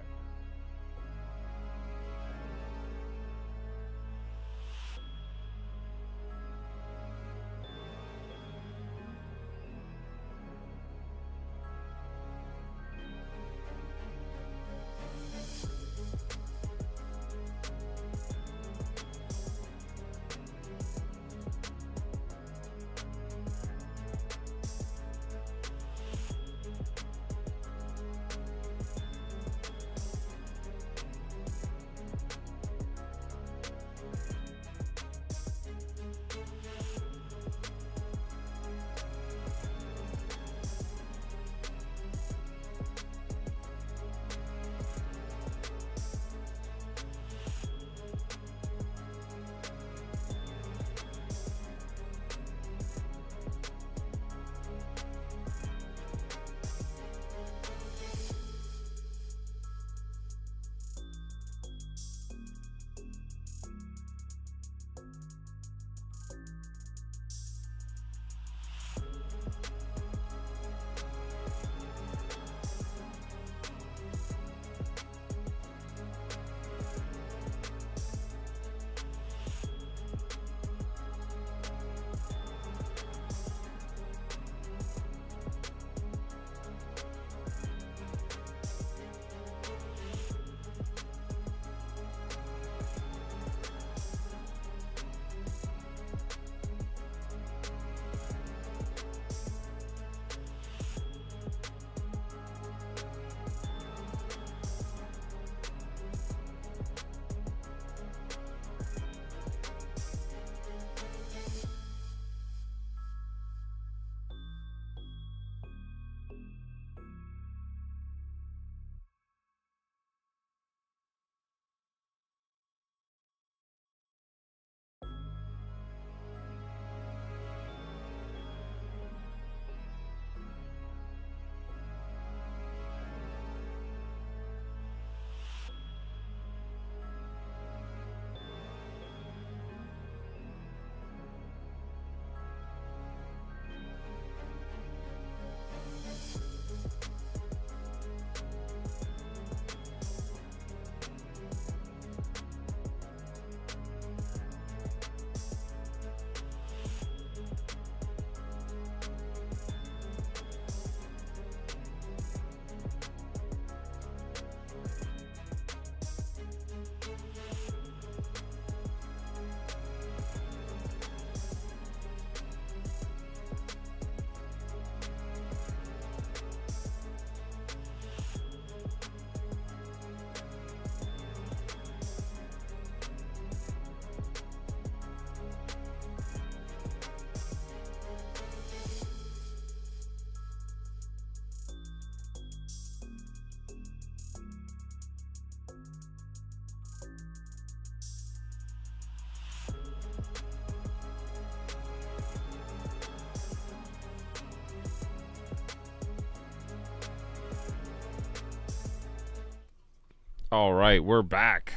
All right, we're back.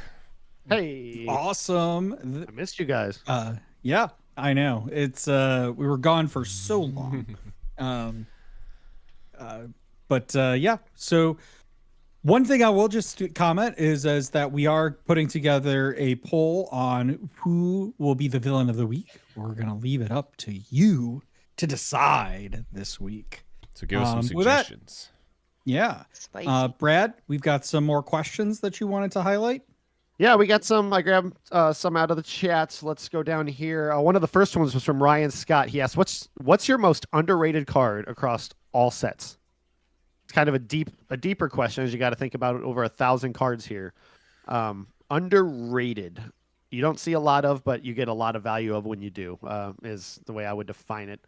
Hey. Awesome. I missed you guys. Yeah, I know. It's we were gone for so long. Yeah. So one thing I will just comment is that we are putting together a poll on who will be the villain of the week. We're gonna leave it up to you to decide this week. So give us some with that- suggestions. Yeah. Spicy. Brad, we've got some more questions that you wanted to highlight. Yeah, we got some. I grabbed some out of the chats. Let's go down here. One of the first ones was from Ryan Scott. He asked, "What's your most underrated card across all sets?" It's kind of a deeper question, as you got to think about it. Over 1,000 cards here. Underrated. You don't see a lot of, but you get a lot of value of when you do. Is the way I would define it.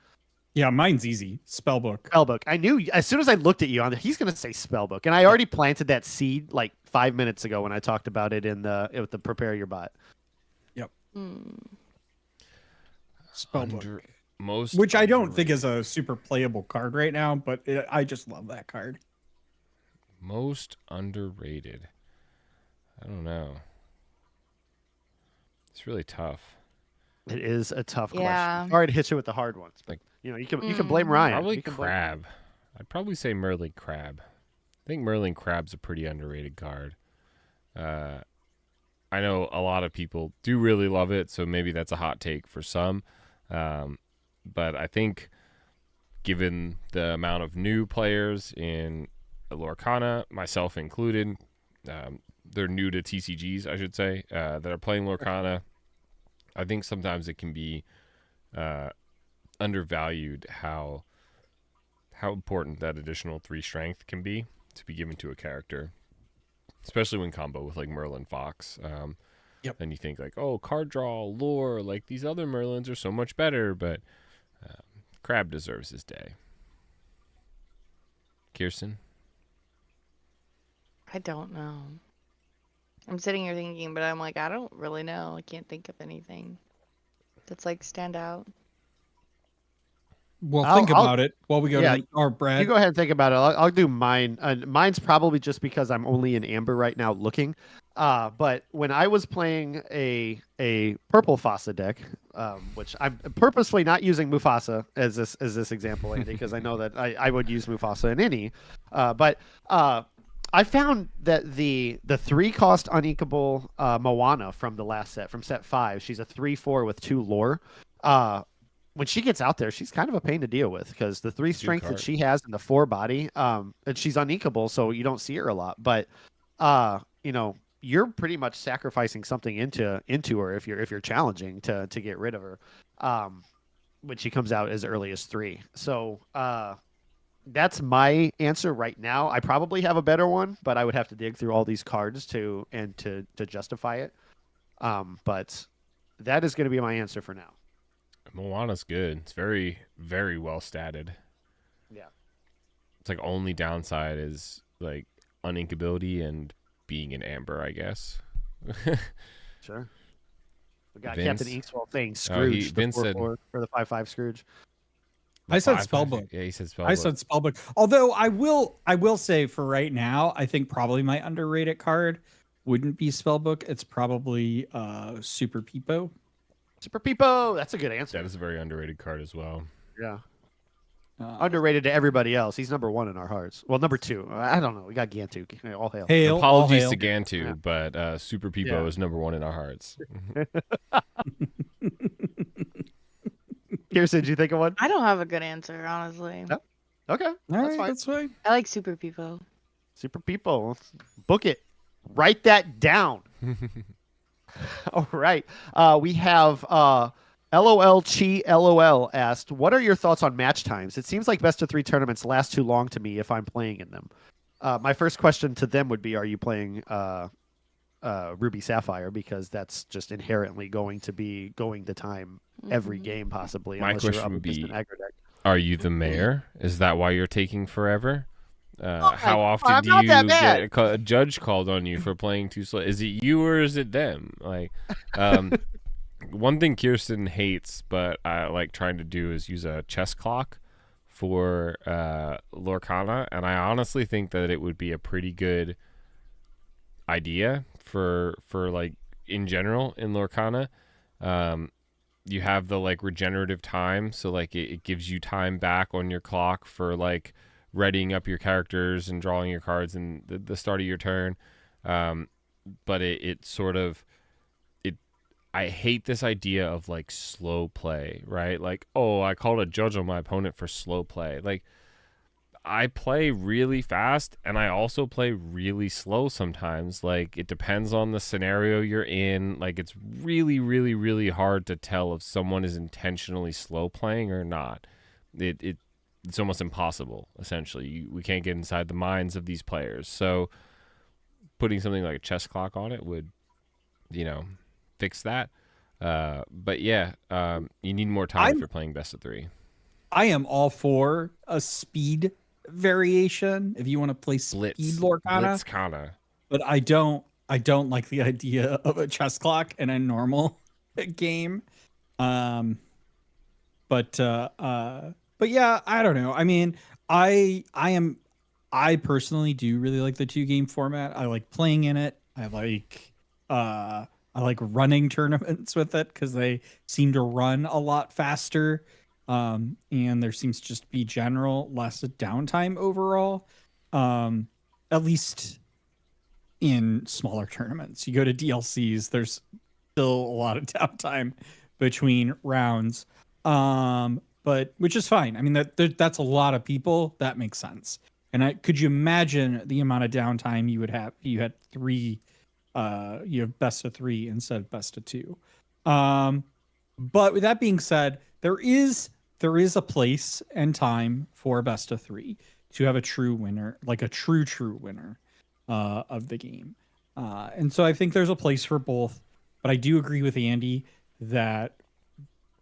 Yeah, mine's easy. Spellbook. Spellbook. I knew as soon as I looked at you on there, he's going to say Spellbook, and I already planted that seed like 5 minutes ago when I talked about it with the Prepare Your Bot. Yep. Mm. Spellbook. Most Which I don't think is a super playable card right now, but I just love that card. Most underrated. I don't know. It's really tough. It is a tough Yeah. question. Sorry to hit you with the hard ones. Like, you can blame Ryan. Probably You can blame Crab. I'd probably say Merlin Crab. I think Merlin Crab's a pretty underrated card. I know a lot of people do really love it, so maybe that's a hot take for some. But I think given the amount of new players in Lorcana, myself included, they're new to TCGs, I should say, that are playing Lorcana. I think sometimes it can be undervalued how important that additional 3 strength can be to be given to a character, especially when combo with like Merlin Fox. Yep. And you think like, oh, card draw, lore, like these other Merlins are so much better, but Crab deserves his day. Kirsten? I don't know. I'm sitting here thinking, but I'm like, I don't really know. I can't think of anything that's like stand out. Well, I'll- think about it while we go yeah, to our Brad. You go ahead and think about it. I'll do mine. Mine's probably just because I'm only in Amber right now looking. But when I was playing a purple Fasa deck, which I'm purposely not using Mufasa as this example, Andy, because I know that I would use Mufasa in any. But I found that the 3-cost uninkable Moana from the last set, from set 5, she's a 3/4 with 2 lore. When she gets out there, she's kind of a pain to deal with because the 3 strength that card. she has and the 4 body, and she's uninkable, so you don't see her a lot. But you're pretty much sacrificing something into her if you're challenging to get rid of her. When she comes out as early as 3. So that's my answer right now. I probably have a better one, but I would have to dig through all these cards to justify it. But that is going to be my answer for now. Moana's good. It's very, very well statted. Yeah. It's like only downside is like uninkability and being an Amber, I guess. Sure. We got Vince? Captain Inkswell saying Scrooge, Vince said- for the 5/5 Scrooge. I said 5/5? Spellbook. Yeah, he said Spellbook. I said Spellbook. Although I will say for right now, I think probably my underrated card wouldn't be Spellbook. It's probably Super Peepo. Super Peepo. That's a good answer. That is a very underrated card as well. Yeah. Underrated to everybody else. He's number 1 in our hearts. Well, number 2. I don't know. We got Gantu. All hail. Hail, all Apologies hail. to Gantu, Yeah. but Super Peepo Yeah. is number 1 in our hearts. Kirsten, did you think of one? I don't have a good answer, honestly. No. Okay. All That's right, fine. that's fine. I like Super People. Super Peepo. Let's book it. Write that down. All right. We have LOL Chi LOL asked, what are your thoughts on match times? It seems like best of 3 tournaments last too long to me if I'm playing in them. My first question to them would be, are you playing Ruby Sapphire? Because that's just inherently going to be going the time every game, possibly. My unless you're question up would against be, an aggro deck. Are you the mayor? Is that why you're taking forever? How often I'm do not you that bad. get a judge called on you for playing too slow? Is it you or is it them? Like, one thing Kirsten hates, but I like trying to do, is use a chess clock for Lorcana, and I honestly think that it would be a pretty good idea for like in general in Lorcana. You have the like regenerative time, so like it gives you time back on your clock for like readying up your characters and drawing your cards in the start of your turn. But it sort of, I hate this idea of like slow play, right? Like, oh, I called a judge on my opponent for slow play. Like, I play really fast and I also play really slow sometimes. Like, it depends on the scenario you're in. Like, it's really, really, really hard to tell if someone is intentionally slow playing or not. It's almost impossible, essentially. We can't get inside the minds of these players. So putting something like a chess clock on it would, fix that. But yeah, you need more time if you're playing best of 3. I am all for a speed variation if you want to play Blitz. speed Lorcana, Blitzcana. but I don't like the idea of a chess clock in a normal game. But yeah, I don't know. I mean, I personally do really like the 2-game format. I like playing in it. I like I like running tournaments with it because they seem to run a lot faster. And there seems just to be general less downtime overall. At least in smaller tournaments. You go to DLCs, there's still a lot of downtime between rounds. But which is fine. I mean, that's a lot of people. That makes sense. And could you imagine the amount of downtime you would have if you had three, you have best of 3 instead of best of 2. But with that being said, there is a place and time for best of 3 to have a true winner, like a true winner of the game. And so I think there's a place for both. But I do agree with Andy that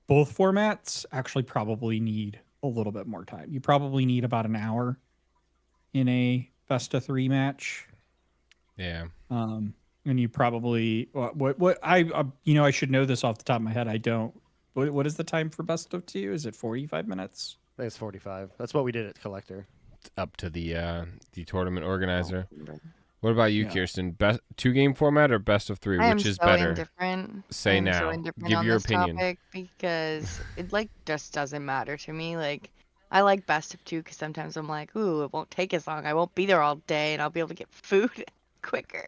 both formats actually probably need a little bit more time. You probably need about an hour in a best of 3 match. Yeah. And you probably what I should know this off the top of my head. I don't. What is the time for best of 2? Is it 45 minutes? I think it's 45. That's what we did at Collector. It's up to the tournament organizer. What about you, Kirsten? Best 2-game format or best of 3? Which is better? Indifferent. Say now. So indifferent Give on your this opinion. topic because it just doesn't matter to me. Like I like best of 2 because sometimes I'm like, ooh, it won't take as long. I won't be there all day, and I'll be able to get food quicker.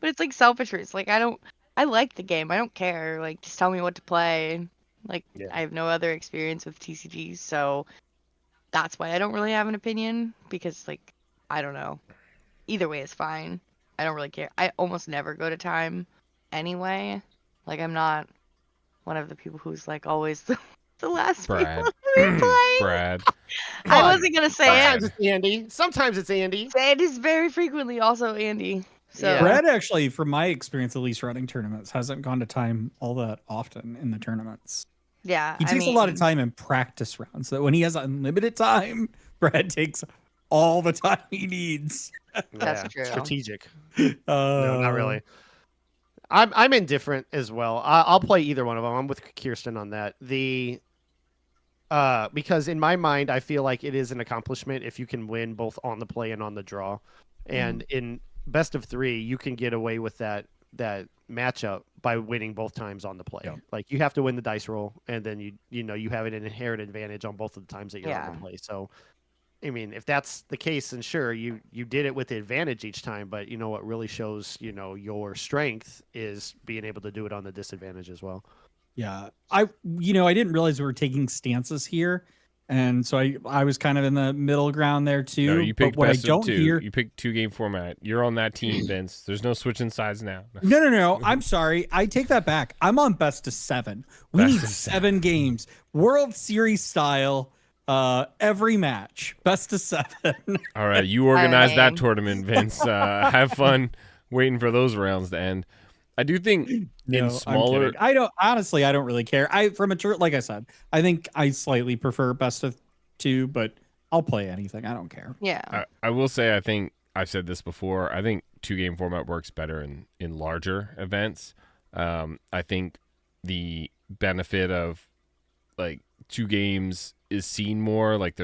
But it's like selfish. It's like I like the game. I don't care. Like just tell me what to play. Like I have no other experience with TCGs, so that's why I don't really have an opinion because like I don't know. Either way is fine. I don't really care. I almost never go to time anyway. Like I'm not one of the people who's like always the last Brad. people to be playing. Brad. I wasn't gonna say Sometimes it. it's Andy. Sometimes it's Andy. It is very frequently also Andy. So Yeah. Brad actually, from my experience, at least running tournaments, hasn't gone to time all that often in the tournaments. yeah, He takes a lot of time in practice rounds. So when he has unlimited time, Brad takes all the time he needs. That's true. Strategic. No, not really. I'm indifferent as well. I'll play either one of them. I'm with Kirsten on that. Because in my mind, I feel like it is an accomplishment if you can win both on the play and on the draw. And in best of 3, you can get away with that matchup by winning both times on the play. Yep. Like you have to win the dice roll, and then you have an inherent advantage on both of the times that you're on the play. So, I mean, if that's the case, then sure, you did it with the advantage each time. But what really shows your strength is being able to do it on the disadvantage as well. Yeah, I didn't realize we were taking stances here, and so I was kind of in the middle ground there too. No, you picked but what best I don't of 2. hear, You picked 2-game format. You're on that team, Vince. There's no switching sides now. No. I'm sorry. I take that back. I'm on best of 7. We need 7 games, World Series style. Every match, best of 7. All right, you organize that Fine. tournament, Vince. Have fun waiting for those rounds to end. I do think in smaller. I don't really care. Like I said, I think I slightly prefer best of 2, but I'll play anything. I don't care. Yeah. I will say, I think I've said this before. I think 2-game format works better in larger events. I think the benefit of like 2 games is seen more. Like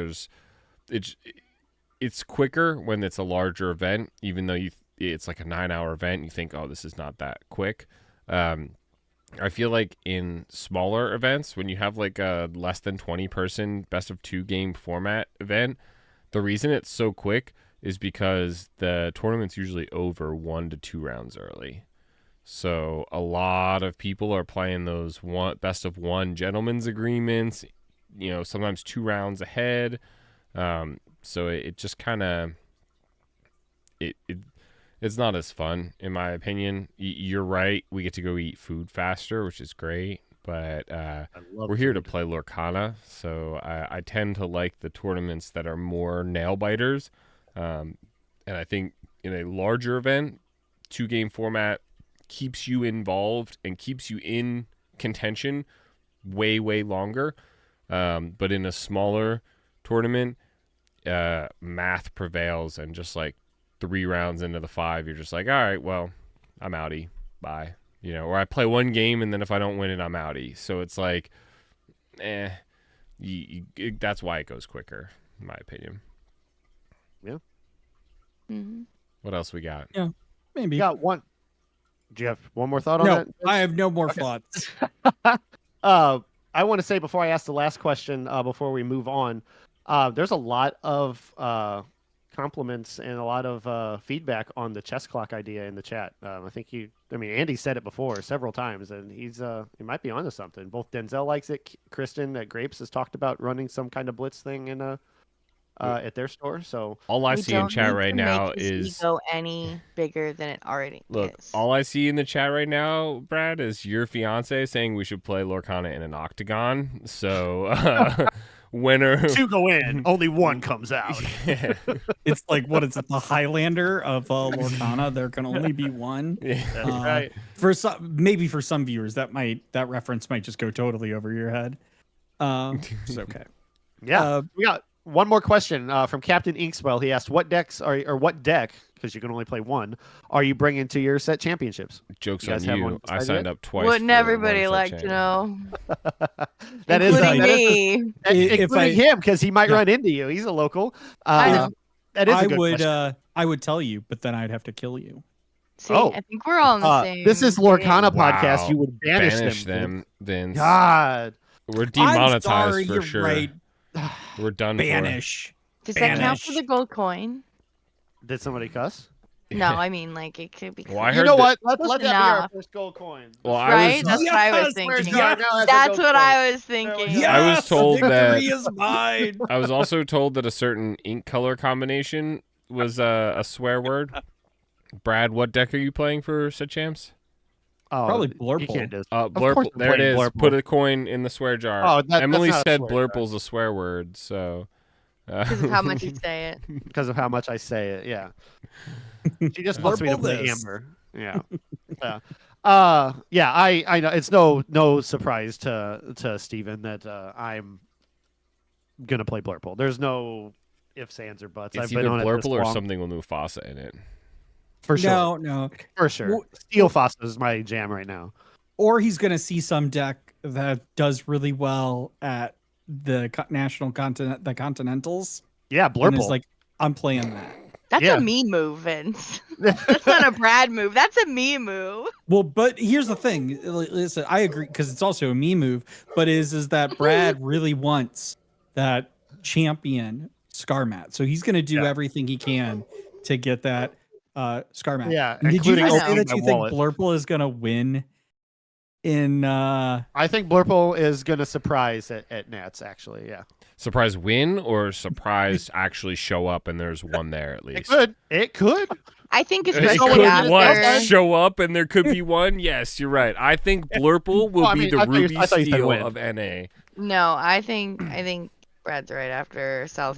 it's quicker when it's a larger event, even though it's like a 9-hour event. You think, oh, this is not that quick. I feel like in smaller events, when you have like a less than 20 person best of 2-game format event, the reason it's so quick is because the tournament's usually over 1 to 2 rounds early. So a lot of people are playing those best of 1 gentlemen's agreements, sometimes 2 rounds ahead. So it just kind of, it's not as fun, in my opinion. You're right. We get to go eat food faster, which is great. But we're here to play Lorcana, so I tend to like the tournaments that are more nail biters. And I think in a larger event, 2-game format keeps you involved and keeps you in contention way, way longer. But in a smaller tournament, math prevails, and just like 3 rounds into the 5, you're just like, all right, well, I'm outie. Bye. Or I play 1 game, and then if I don't win it, I'm outie. So it's like, that's why it goes quicker, in my opinion. Yeah. Mm-hmm. What else we got? Yeah, maybe. We got one Do you have one more thought on No, that? I have no more thoughts. I want to say before I ask the last question, before we move on, there's a lot of compliments and a lot of feedback on the chess clock idea in the chat. I think Andy said it before several times, and he might be onto something. Both Denzel likes it. Kristen at Grapes has talked about running some kind of blitz thing in at their store. So all I We see in don't chat need right to now make his is ego any bigger than it already look. is. All I see in the chat right now, Brad, is your fiance saying we should play Lorcana in an octagon. So winner. two go in, only one comes out. Yeah. It's like, what is it? The Highlander of Lorcana. There can only be one. That's Uh, right. For some viewers, that reference might just go totally over your head. It's okay. Yeah, we got one more question from Captain Inkswell. He asked, "What decks what deck? Because you can only play one. Are you bringing to your set championships?" Joke's You on guys have one you. I decided signed yet? up twice. Wouldn't for everybody one like set to know? That is Including that is me. If including him, because he might Yeah. run into you. He's a local. I know. That is a good question. I would tell you, but then I'd have to kill you. See, Oh. I think we're all on the same. This is Lorcana podcast. Wow. You would banish, Banish them. them, Vince. God, We're I'm demonetized sorry, for you're sure. right. We're done Banish. Does that count for Banish. the gold coin? did somebody cuss? for. No, I mean like it could be. Well, I You heard know that- what? Let Close that be our enough. first gold coin. Well, I Right? was That's what I was Yes, thinking. Swear jar, now has a That's gold what coin. I was There we thinking. go. Yes, I was told victory that- is mine. I was also told that a certain ink color combination was a swear word. Brad, what deck are you playing for set champs? Oh, Probably You Blurple. can't do Blurple. course I'm There it playing is. Blurple. Put a coin in the swear jar. Oh, that's Emily not a said swear jar. Blurple's a swear word, so. Because of how much you say it. because of how much I say it. Yeah. She just wants me to Blurple play this. Amber. Yeah. Yeah. I know it's no surprise to Steven that I'm gonna play Blurple. There's no ifs, ands, or buts. It's I've been either on it this Blurple or long. something with Mufasa in it. For sure. No. For sure. Well- Steel Fossa is my jam right now. Or he's going to see some deck that does really well at the the Continentals. Yeah, And Blurple. is like, I'm playing that. That's Yeah. a me move, Vince. That's not a Brad move. That's a me move. Well, but here's the thing. Listen, I agree because it's also a me move, but is that Brad really wants that champion Scarmat. So he's going to do Yeah. everything he can to get that Scarmat. Yeah, And did you including just say opening that my you think wallet. Blurple is going to win in I think Blurple is gonna surprise at Nats, actually. Yeah. Surprise win or surprise actually show up and there's one there at It least? could. It could. I think It especially could after. what? Show up and there could be one? Yes, you're right. I think Blurple will Well, I be mean, the I thought you- Ruby I thought you said Steel win. of NA. No, I think Brad's right after Southside.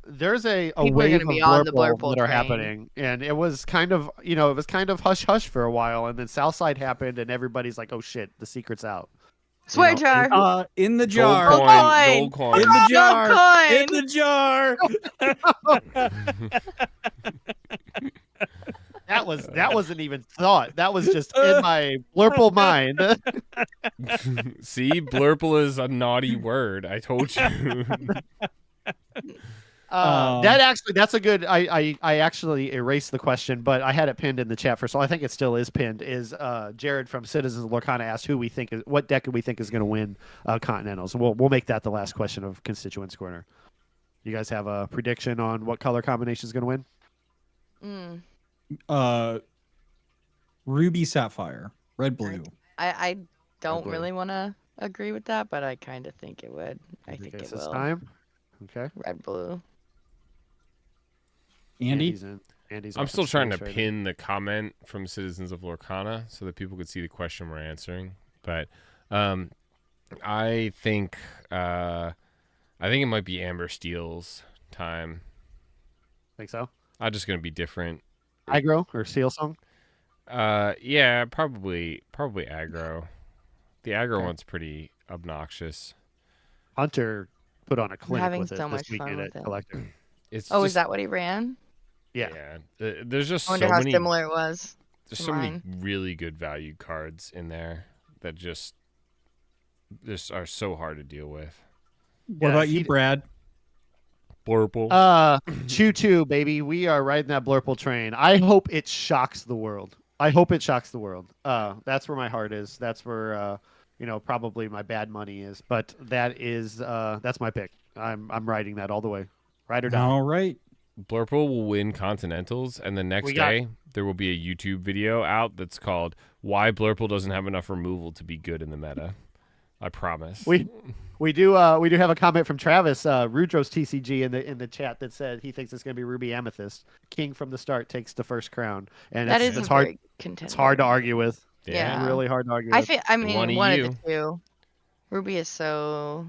There's a People are wave gonna of be on the Blurple Blurple that are train. happening, and it was kind of hush hush for a while, and then Southside happened, and everybody's like, oh shit, the secret's out. Swear know, jar. in the Gold jar. Gold coin. coin. Gold coin. In the jar. coin. In the jar. That wasn't even thought. That was just in my Blurple mind. See, Blurple is a naughty word. I told you. That's a good. I actually erased the question, but I had it pinned in the chat for, so I think it still is pinned. Is Jared from Citizens of Lorcana asked what deck we think is going to win Continentals. We'll make that the last question of Constituents Corner. You guys have a prediction on what color combination is going to win? Ruby Sapphire. Red blue. I don't blue. really want to agree with that, but I kind of think it would. I think it's it this will. time. Okay. Red blue. Andy? Andy's I'm off still the trying to stage right pin the comment from Citizens of Lorcana so that people could see the question we're answering. But I think it might be Amber Steel's time. Think so? I'm just gonna be different. Aggro or Seal Song? Yeah, probably aggro. The aggro Okay. one's pretty obnoxious. Hunter put on a clinic having with it so this much fun weekend with at it. Collector. It's Oh, just, is that what he ran? Yeah. There's just I wonder so how many. similar it was. There's to so many mine. really good value cards in there that just are so hard to deal with. What Yeah, about you, Brad? Blurple. Choo choo, baby. We are riding that Blurple train. I hope it shocks the world. I hope it shocks the world. That's where my heart is. That's where probably my bad money is. But that's my pick. I'm riding that all the way. Ride or die. All right. Blurple will win Continentals, and the next day there will be a YouTube video out that's called "Why Blurple Doesn't Have Enough Removal to Be Good in the Meta." I promise. We do have a comment from Travis Rudros TCG in the chat that said he thinks it's going to be Ruby Amethyst. King from the start takes the first crown, and it's hard. It's hard to argue with. Yeah, really hard to argue with. I mean, one of the two. Ruby is so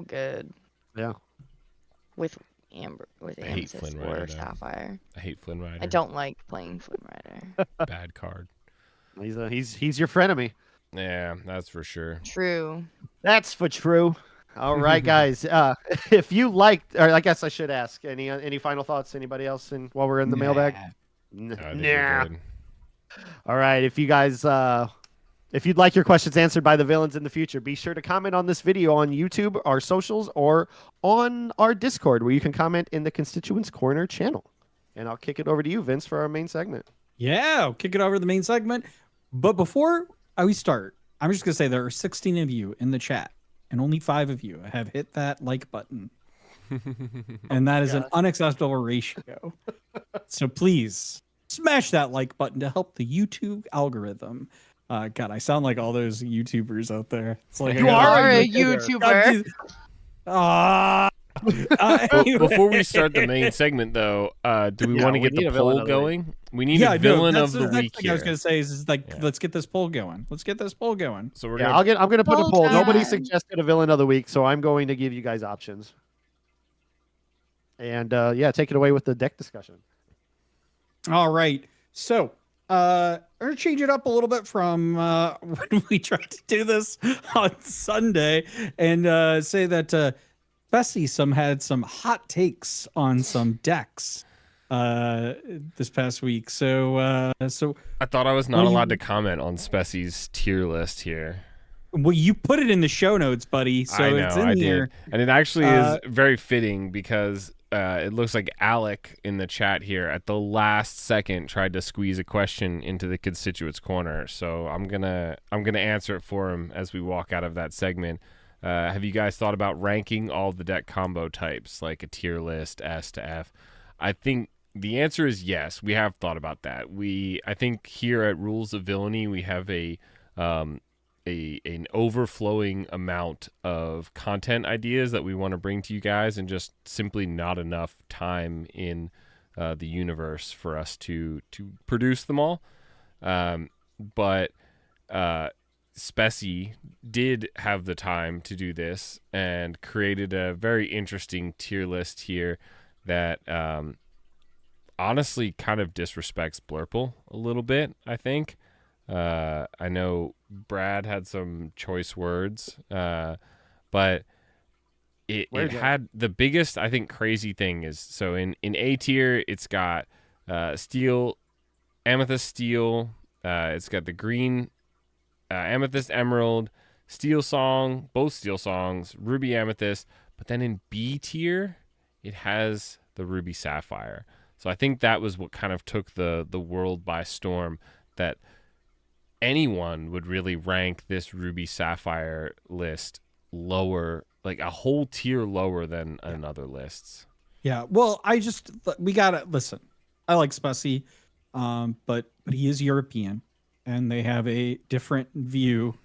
good. Yeah. With Amethyst or Sapphire. I hate Flynn Rider. I don't like playing Flynn Rider. Bad card. He's your frenemy. Yeah, that's for sure. True. That's for true. All right, guys. If you liked, or I guess I should ask, any final thoughts? Anybody else? While we're in the mailbag? Nah. All right. If you guys, if you'd like your questions answered by the villains in the future, be sure to comment on this video on YouTube, our socials, or on our Discord, where you can comment in the Constituents Corner channel. And I'll kick it over to you, Vince, for our main segment. Yeah, I'll kick it over to the main segment. But before we start, I'm just going to say there are 16 of you in the chat, and only 5 of you have hit that like button. And that is an unacceptable ratio. So please smash that like button to help the YouTube algorithm. God, I sound like all those YouTubers out there. It's like you are a YouTuber. Before we start the main segment, though, do we want to get the poll going? We need a villain of the week. I was going to say is let's get this poll going. Let's get this poll going. So I'm going to put a poll. Nobody suggested a villain of the week, so I'm going to give you guys options. And take it away with the deck discussion. All right. So I'm going to change it up a little bit from when we tried to do this on Sunday and say that Bessie had some hot takes on some decks this past week. So I thought I was not allowed to comment on Spessie's tier list here. Well, you put it in the show notes, buddy. So it's in here. And it actually is very fitting because it looks like Alec in the chat here at the last second tried to squeeze a question into the Constituents Corner. So I'm gonna answer it for him as we walk out of that segment. Have you guys thought about ranking all the deck combo types, like a tier list, S to F? I think the answer is yes. We have thought about that. I think here at Rules of Villainy, we have an overflowing amount of content ideas that we want to bring to you guys, and just simply not enough time in the universe for us to produce them all. But Specie did have the time to do this and created a very interesting tier list here that honestly kind of disrespects Blurple a little bit, I think. I know Brad had some choice words, but it had the biggest, I think, crazy thing is, so in A tier, it's got steel, amethyst steel, it's got the green amethyst emerald, steel song, both steel songs, ruby amethyst, but then in B tier, it has the ruby sapphire. So I think that was what kind of took the world by storm, that anyone would really rank this ruby sapphire list lower, like a whole tier lower than another lists. Yeah, well, we gotta listen. I like Specie, but he is European, and they have a different view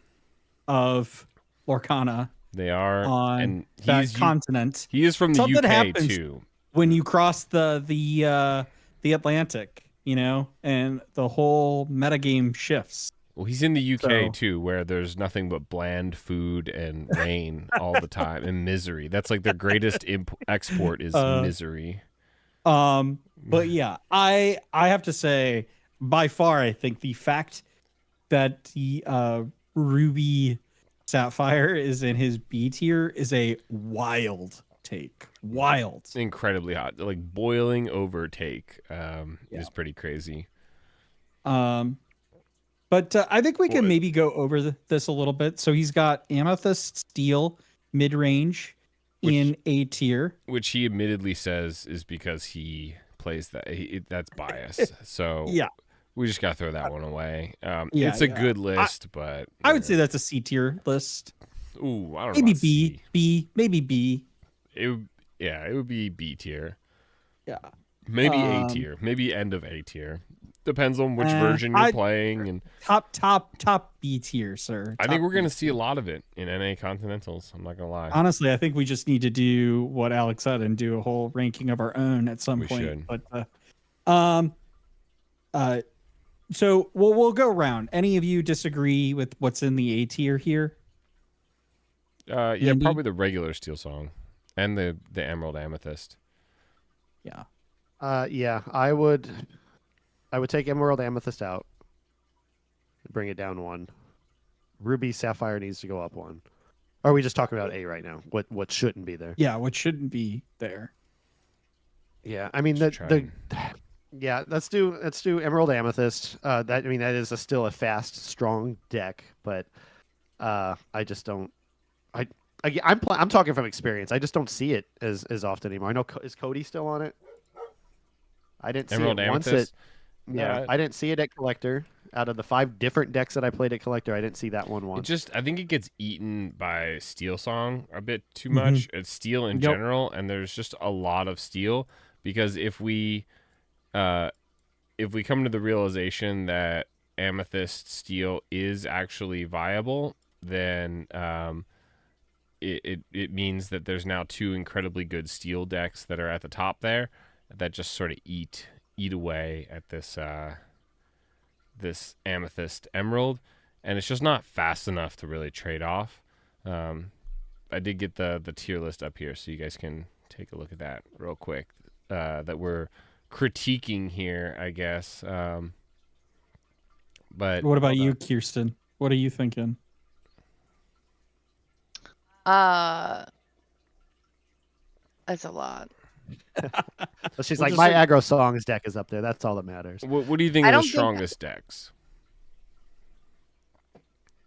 of Lorcana. They are on and that continent. He is from the UK too. When you cross the Atlantic, and the whole metagame shifts. Well, he's in the UK too, where there's nothing but bland food and rain all the time, and misery. That's like their greatest export is misery. But yeah, I have to say, by far, I think the fact that the ruby sapphire is in his B tier is a wild take. Wild. Incredibly hot. Like boiling over take is pretty crazy. But I think we can maybe go over this a little bit. So he's got amethyst steel mid-range in A tier, which he admittedly says is because he plays that. That's bias. So yeah, We just gotta throw that one away. Yeah, it's a yeah. good list, but I would say that's a C tier list. ooh, I don't know. Maybe about B, C. B, maybe B. It would be B tier. Yeah. Maybe A tier. Maybe end of A tier. Depends on which version you're I'd- playing, and Top B tier, sir. I think Top we're gonna B see tier. a lot of it in NA Continentals. I'm not gonna lie. Honestly, I think we just need to do what Alex said and do a whole ranking of our own at some We point. should. But so we'll go around. Any of you disagree with what's in the A tier here? Yeah, Andy? probably the regular Steel Song, and the Emerald Amethyst. Yeah. Yeah, I would take Emerald Amethyst out. Bring it down one. Ruby Sapphire needs to go up one. Or are we just talking about A right now? What shouldn't be there? Yeah, what shouldn't be there. Yeah, I mean Just try yeah, let's do Emerald Amethyst. That is still a fast, strong deck, but I just don't. I'm talking from experience. I just don't see it as often anymore. I know is Cody still on it? I didn't see Emerald it once. Amethyst. Yeah, I didn't see it at Collector. Out of the 5 different decks that I played at Collector, I didn't see that one once. I think it gets eaten by Steel Song a bit too Mhm. much. It's Steel in Yep. general, and there's just a lot of Steel because if we come to the realization that Amethyst Steel is actually viable, then it means that there's now 2 incredibly good Steel decks that are at the top there that just sort of eat away at this this Amethyst Emerald, and it's just not fast enough to really trade off. I did get the tier list up here, so you guys can take a look at that real quick. That we're critiquing here, I guess. But What about you, Kirsten? What are you thinking? That's a lot. But she's Well, like, just my like- aggro songs deck is up there. That's all that matters. what do you think I are the don't think- strongest decks?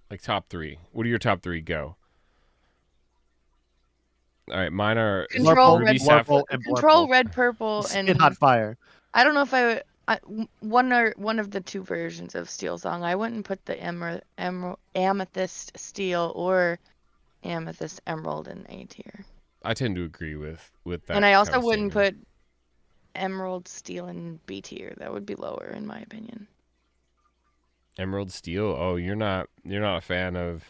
Like top 3. What are your top 3? Go. All right, mine are Control Ruby, Red, Sapphire. and Control Blurple. Red, Purple, Spit and Hot Fire. I don't know if one of the 2 versions of Steel Song. I wouldn't put the Amethyst Steel or Amethyst Emerald in A tier. I tend to agree with that. And I also kind of wouldn't statement. put Emerald Steel in B tier. That would be lower in my opinion. Emerald Steel. Oh, you're not a fan of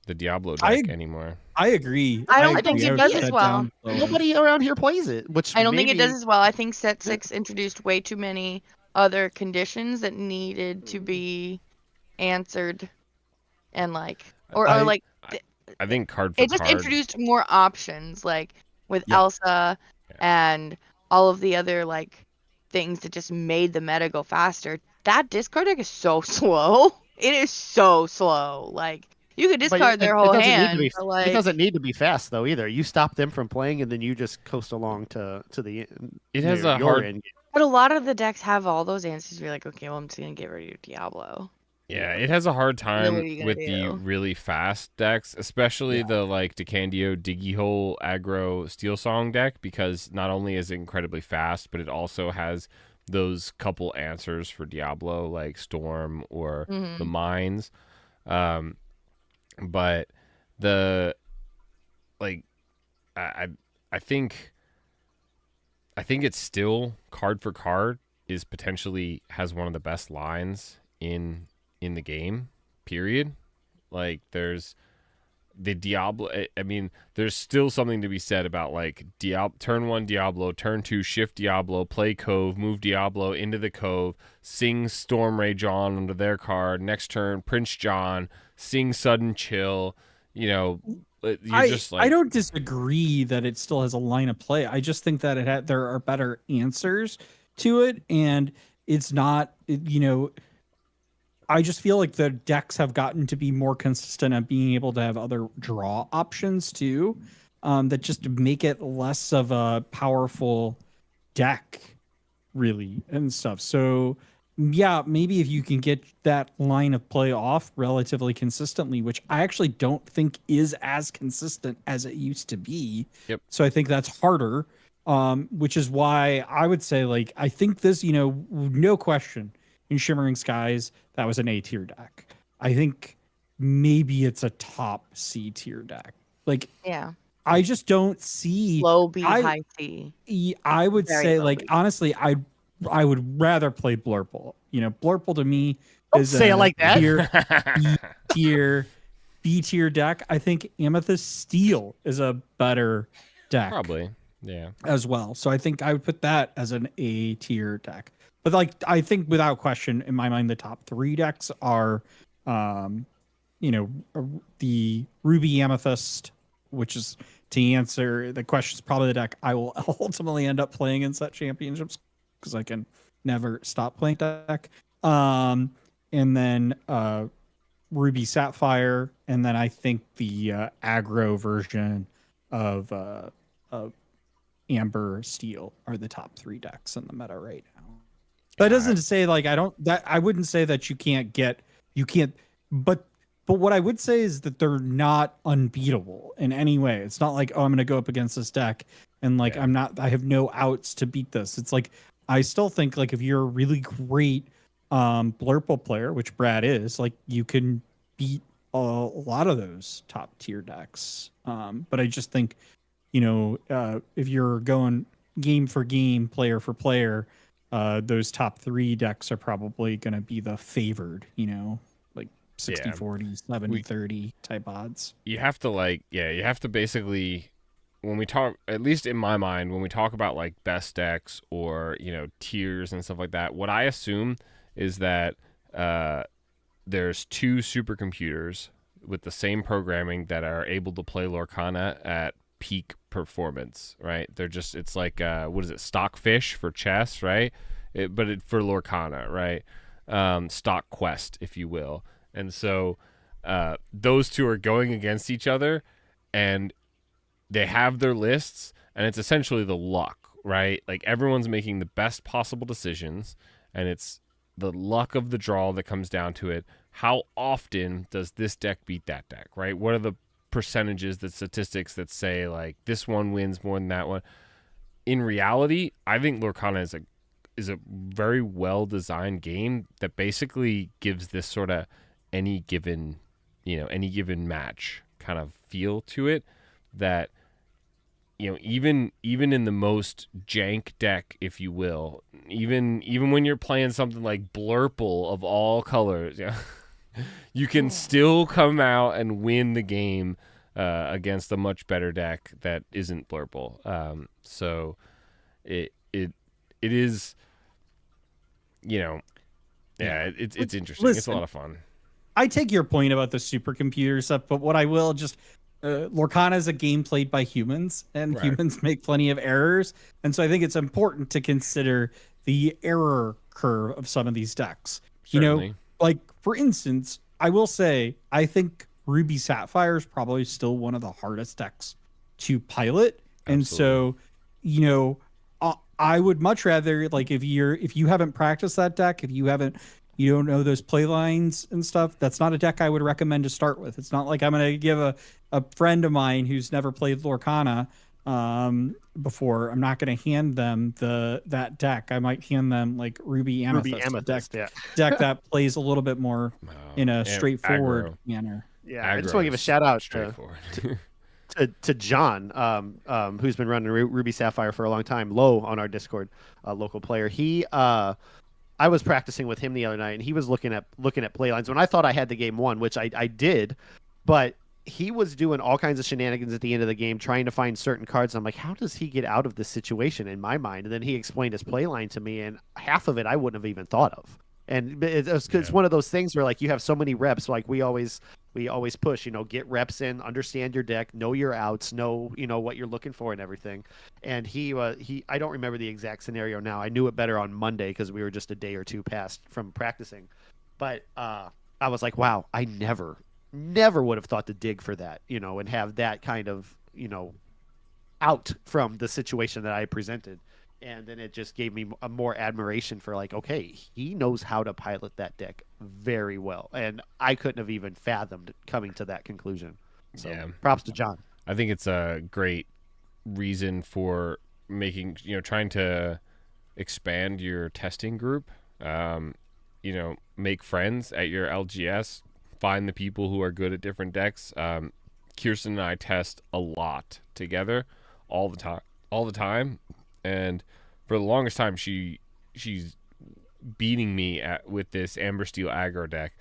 the Diablo I- deck anymore. I agree. I don't agree. think it would does put as that well. down lower. Nobody around here plays it, which I don't think it maybe- does as well. I think set 6 introduced way too many other conditions that needed to be answered, and like or I- like I think card for it just card. introduced more options, like with Yeah. Elsa and all of the other like things that just made the meta go faster. That discard deck is so slow. It is so slow. Like you could But discard their whole doesn't need hand. to be, but, like, it doesn't need to be fast though either. You stop them from playing, and then you just coast along to the. It has your a hard- end game. but a lot of the decks have all those answers. You're like, okay, well, I'm just gonna get rid of your Diablo. Yeah, it has a hard then what time are you gonna with the do? really fast decks, especially the like Decandio Diggy Hole aggro Steel Song deck, because not only is it incredibly fast, but it also has those couple answers for Diablo, like Storm or the Mines. But the like I think it's still card for card is potentially has one of the best lines in the game, period. Like there's the Diablo, I mean, there's still something to be said about like turn 1 Diablo, turn 2 shift Diablo, play Cove, move Diablo into the Cove, sing Storm Rage on under their card, next turn Prince John, sing Sudden Chill, you know, I don't disagree that it still has a line of play. I just think that there are better answers to it, and it's not, I just feel like the decks have gotten to be more consistent at being able to have other draw options too, that just make it less of a powerful deck, really, and stuff. So yeah, maybe if you can get that line of play off relatively consistently, which I actually don't think is as consistent as it used to be. Yep. So I think that's harder, which is why I would say, like, I think this, no question, in Shimmering Skies, that was an A tier deck. I think maybe it's a top C tier deck. Like, Yeah. I just don't see Low B, I high C. I would Very say, low like, B. honestly, I would rather play Blurple. You know, Blurple to me Don't is say it like that. B tier deck. I think Amethyst Steel is a better deck. Probably. Yeah. As well. So I think I would put that as an A tier deck. But like, I think without question, in my mind, the top 3 decks are, you know, the Ruby Amethyst, which is, to answer the question, is probably the deck I will ultimately end up playing in set championships because I can never stop playing deck. And then Ruby Sapphire, and then I think the aggro version of Amber Steel are the top 3 decks in the meta right now. That doesn't say like I wouldn't say that you can't, but what I would say is that they're not unbeatable in any way. It's not like, oh, I'm going to go up against this deck and like I have no outs to beat this. It's like, I still think like if you're a really great Blurple player, which Brad is, like you can beat a lot of those top tier decks. But I just think, you know, if you're going game for game, player for player, those top 3 decks are probably going to be the favored, you know, like 60-40, 70-30 type odds. You have to you have to basically, when we talk, at least in my mind, when we talk about like best decks or, you know, tiers and stuff like that, what I assume is that there's 2 supercomputers with the same programming that are able to play Lorcana at peak performance, right? They're just, it's like what is it, Stockfish for chess, right? For Lorcana, right? Stock Quest, if you will. And so those 2 are going against each other, and they have their lists, and it's essentially the luck, right? Like everyone's making the best possible decisions, and it's the luck of the draw that comes down to it. How often does this deck beat that deck, right? What are the percentages, the statistics that say like this one wins more than that one? In reality, I think Lorcana is a very well designed game that basically gives this sort of any given match kind of feel to it, that, you know, even in the most jank deck, if you will, even when you're playing something like Blurple of all colors, yeah, you can still come out and win the game against a much better deck that isn't Blurple. So it is, you know, it's interesting. Listen, it's a lot of fun. I take your point about the supercomputer stuff, but what I will just, Lorcana is a game played by humans, and humans make plenty of errors. And so I think it's important to consider the error curve of some of these decks. Certainly. You know, like for instance, I will say, I think Ruby Sapphire is probably still one of the hardest decks to pilot. Absolutely. And so, you know, I would much rather, like, if you haven't practiced that deck, if you don't know those play lines and stuff, that's not a deck I would recommend to start with. It's not like I'm going to give a friend of mine who's never played Lorcana before, I'm not going to hand them that deck. I might hand them like Ruby Amethyst, deck that plays a little bit more in a straightforward manner. Yeah, I just want to give a shout out to John, who's been running Ruby Sapphire for a long time, Low on our Discord, local player. I was practicing with him the other night, and he was looking at play lines when I thought I had the game won, which I did, but he was doing all kinds of shenanigans at the end of the game, trying to find certain cards. I'm like, how does he get out of this situation in my mind? And then he explained his play line to me, and half of it I wouldn't have even thought of. And it's one of those things where like you have so many reps, like we always push, you know, get reps in, understand your deck, know your outs, know, you know, what you're looking for and everything. And he I don't remember the exact scenario now. I knew it better on Monday because we were just a day or two past from practicing. But I was like, wow, I never would have thought to dig for that, you know, and have that kind of, you know, out from the situation that I presented. And then it just gave me a more admiration for like, okay, he knows how to pilot that deck very well. And I couldn't have even fathomed coming to that conclusion. So props to John. I think it's a great reason for making, you know, trying to expand your testing group. You make friends at your LGS, find the people who are good at different decks. Kirsten and I test a lot together all the time. And for the longest time, she's beating me with this Amber Steel aggro deck.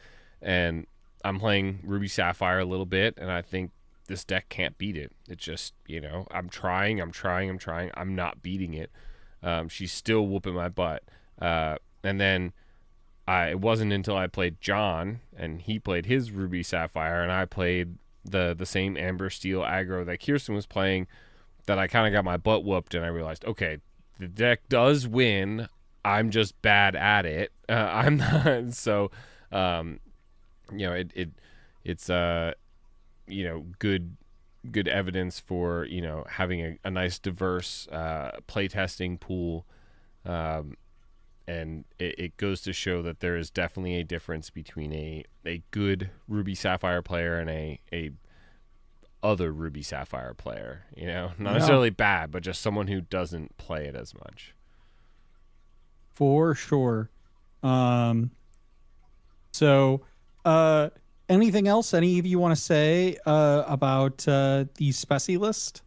And I'm playing Ruby Sapphire a little bit, and I think this deck can't beat it. It's just, I'm trying. I'm not beating it. She's still whooping my butt. And then it wasn't until I played John, and he played his Ruby Sapphire, and I played the same Amber Steel aggro that Kirsten was playing, that I kind of got my butt whooped, and I realized, okay, the deck does win. I'm just bad at it. I'm not. So, it's good evidence for having a nice diverse playtesting pool, and it goes to show that there is definitely a difference between a good Ruby Sapphire player and a other Ruby Sapphire player. Not necessarily bad, but just someone who doesn't play it as much. For sure. So, anything else any of you want to say about the specie list?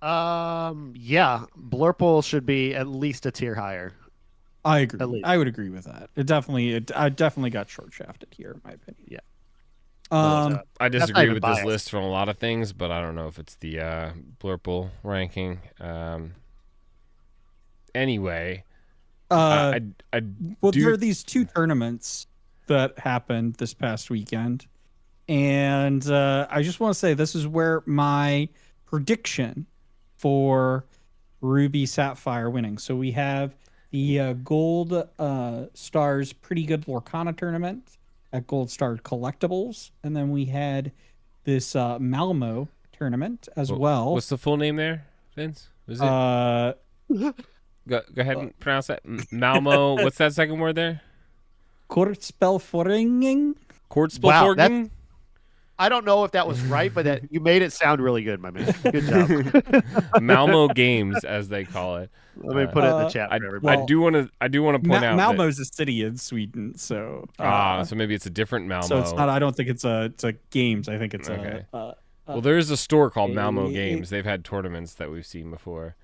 Yeah, Blurple should be at least a tier higher. I agree. I would agree with that. I definitely got short shafted here, in my opinion. Yeah. I disagree with this list from a lot of things, but I don't know if it's the Blurple ranking. Anyway, there are these two tournaments that happened this past weekend, and I just want to say this is where my prediction for Ruby Sapphire winning. So we have the Gold Stars Pretty Good Lorcana tournament at Gold Star Collectibles, and then we had this Malmo tournament as well. What's the full name there, Vince? Was it? Go ahead and pronounce that. Malmo. What's that second word there? Kortspelforging. Kortspelforging? I don't know if that was right, but you made it sound really good, my man. Good job. Malmo Games, as they call it. Let me put it in the chat for everybody. I do want to point out Malmo's a city in Sweden, so so maybe it's a different Malmo. So it's not. I don't think it's a games. I think it's okay. Well, there is a store called Malmo Games. They've had tournaments that we've seen before,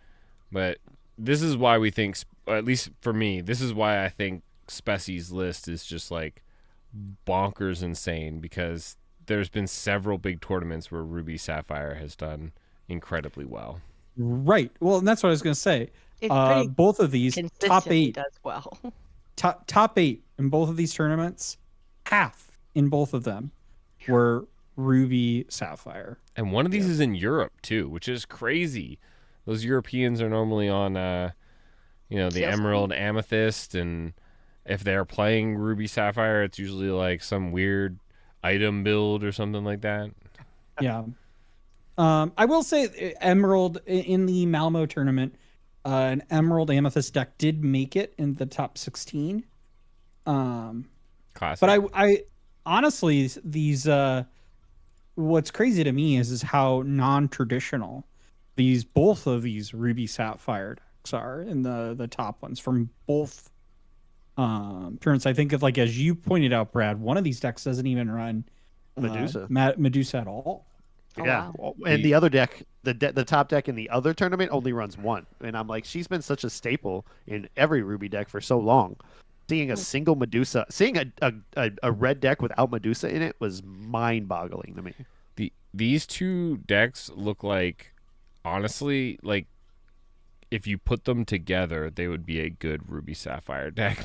but this is why we think, at least for me, this is why I think Specie's list is just like bonkers insane, because there's been several big tournaments where Ruby Sapphire has done incredibly well. Right. Well, and that's what I was going to say. Both of these top 8 does well. top 8 in both of these tournaments, half in both of them were Ruby Sapphire. And one of these is in Europe too, which is crazy. Those Europeans are normally on the Emerald Amethyst, and if they're playing Ruby Sapphire, it's usually like some weird item build or something like that. Yeah. I will say Emerald in the Malmo tournament, an Emerald Amethyst deck did make it in the top 16. Classic. But I honestly, these what's crazy to me is how non-traditional both of these Ruby Sapphire decks are in the top ones from both tournaments. I think like as you pointed out, Brad, one of these decks doesn't even run Medusa at all. Yeah, wow. And the other deck, the top deck in the other tournament only runs one, and I'm like, she's been such a staple in every Ruby deck for so long. Seeing a single Medusa, seeing a red deck without Medusa in it was mind-boggling to me. These two decks look like, honestly, like if you put them together, they would be a good Ruby Sapphire deck.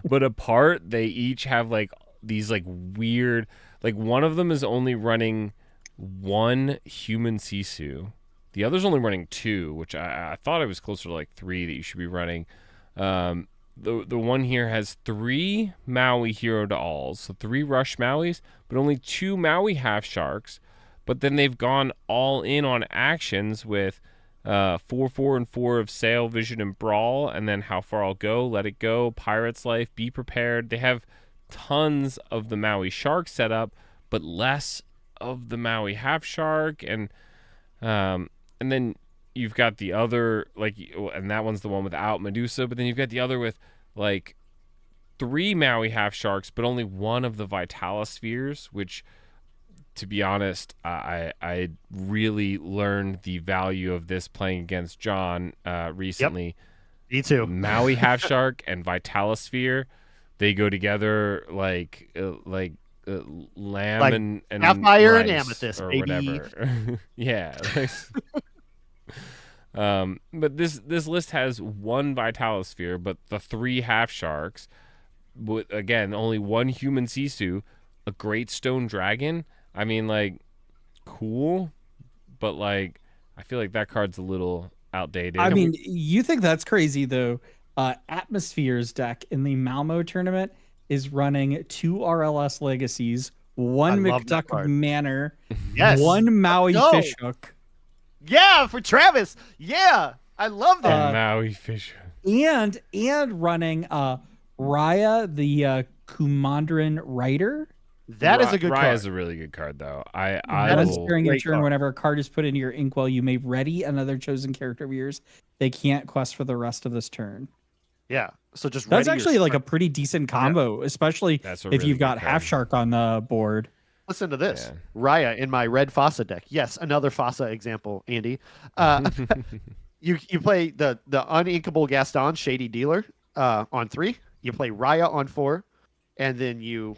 But apart, they each have like these like weird, like one of them is only running one human Sisu. The other's only running 2, which I thought it was closer to like 3 that you should be running. The one here has 3 Maui Hero to Alls, so 3 Rush Mauis, but only 2 Maui Half Sharks. But then they've gone all in on actions with 4, 4, and 4 of Sail, Vision, and Brawl, and then How Far I'll Go, Let It Go, Pirate's Life, Be Prepared. They have tons of the Maui Shark set up, but less of the Maui Half Shark, and then you've got the other, like, and that one's the one without Medusa, but then you've got the other with like 3 Maui half sharks, but only 1 of the Vitalis spheres, which, to be honest, I really learned the value of this playing against John recently. Yep. Me too. Maui half shark and Vitalis sphere, they go together like lamb Like and sapphire and rice amethyst, or baby. whatever. Yeah. But this list has 1 Vitalis sphere, but the 3 half sharks, with again only 1 human sisu, a great stone dragon. I mean, like, cool, but like I feel like that card's a little outdated. I mean, you think that's crazy though. Atmospheres deck in the Malmo tournament is running 2 RLS legacies, 1 love that McDuck card. Manor, Yes. 1 Maui go. Fishhook, Yeah, for Travis. Yeah, I love that. Maui fish. and running Raya the Kumandran Rider. That is a good card. Raya's a really good card, though. I That is will. during your Great turn, card. whenever a card is put into your inkwell, you may ready another chosen character of yours. They can't quest for the rest of this turn. Yeah. So just That's ready your actually like a script. pretty decent combo, especially That's a if really you've good got Half card. Shark on the board. Listen to this. Yeah. Raya in my red Fossa deck. Yes, another Fossa example, Andy. You play the uninkable Gaston Shady Dealer on 3. You play Raya on 4, and then you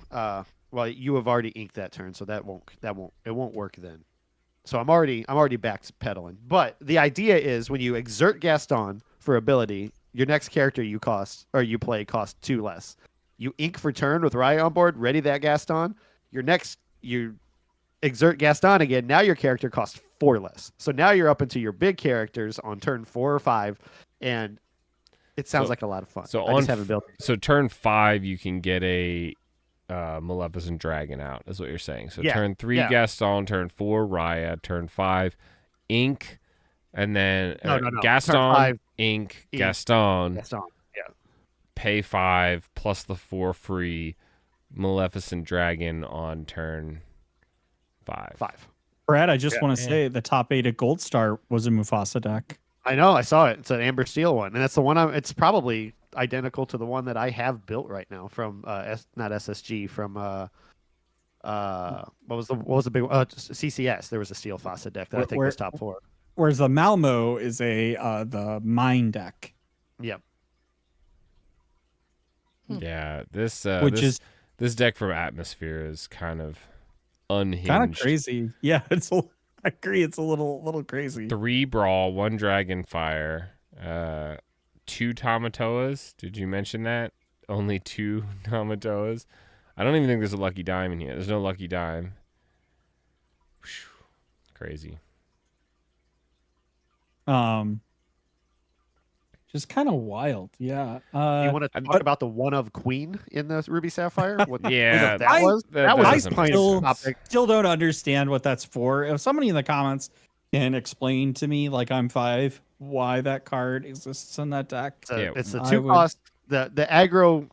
you have already inked that turn, so it won't work then. So I'm already backpedaling. But the idea is when you exert Gaston for ability, your next character you play costs 2 less. You ink for turn with Raya on board, ready that Gaston. You exert Gaston again. Now your character costs 4 less. So now you're up into your big characters on turn 4 or 5, and it sounds like a lot of fun. So I just haven't built it. So turn 5, you can get a Maleficent Dragon out, is what you're saying. So Yeah, turn 3, yeah. Gaston. Turn 4, Raya. Turn 5, Ink, and then No. Gaston, Turn 5, Ink, Ink. Gaston. Gaston. Yeah. Pay 5 plus the 4 free Maleficent Dragon on turn 5. 5. Brad, I just Yeah. want to say the top 8 at Gold Star was a Mufasa deck. I know. I saw it. It's an Amber Steel one, and that's the one. It's probably identical to the one that I have built right now from not SSG, from what was the big CCS. There was a Steel Fossa deck that I think was top 4. Whereas the Malmo is the Mine deck, Yep. Yeah, this is this deck from Atmosphere is kind of unhinged. kind of crazy. Yeah, I agree. It's a little crazy. 3 Brawl, 1 Dragonfire, 2 Tamatoas. Did you mention that? Only 2 Tamatoas. I don't even think there's a Lucky Dime in here. There's no Lucky Dime. Whew. Crazy. Just kind of wild. Yeah. You want to talk about the one of Queen in the Ruby Sapphire? What, Yeah, that was that was doesn't kind make of sense. topic. still don't understand what that's for. If somebody in the comments can explain to me, like I'm 5, why that card exists in that deck. It's the I 2 would- cost. The aggro.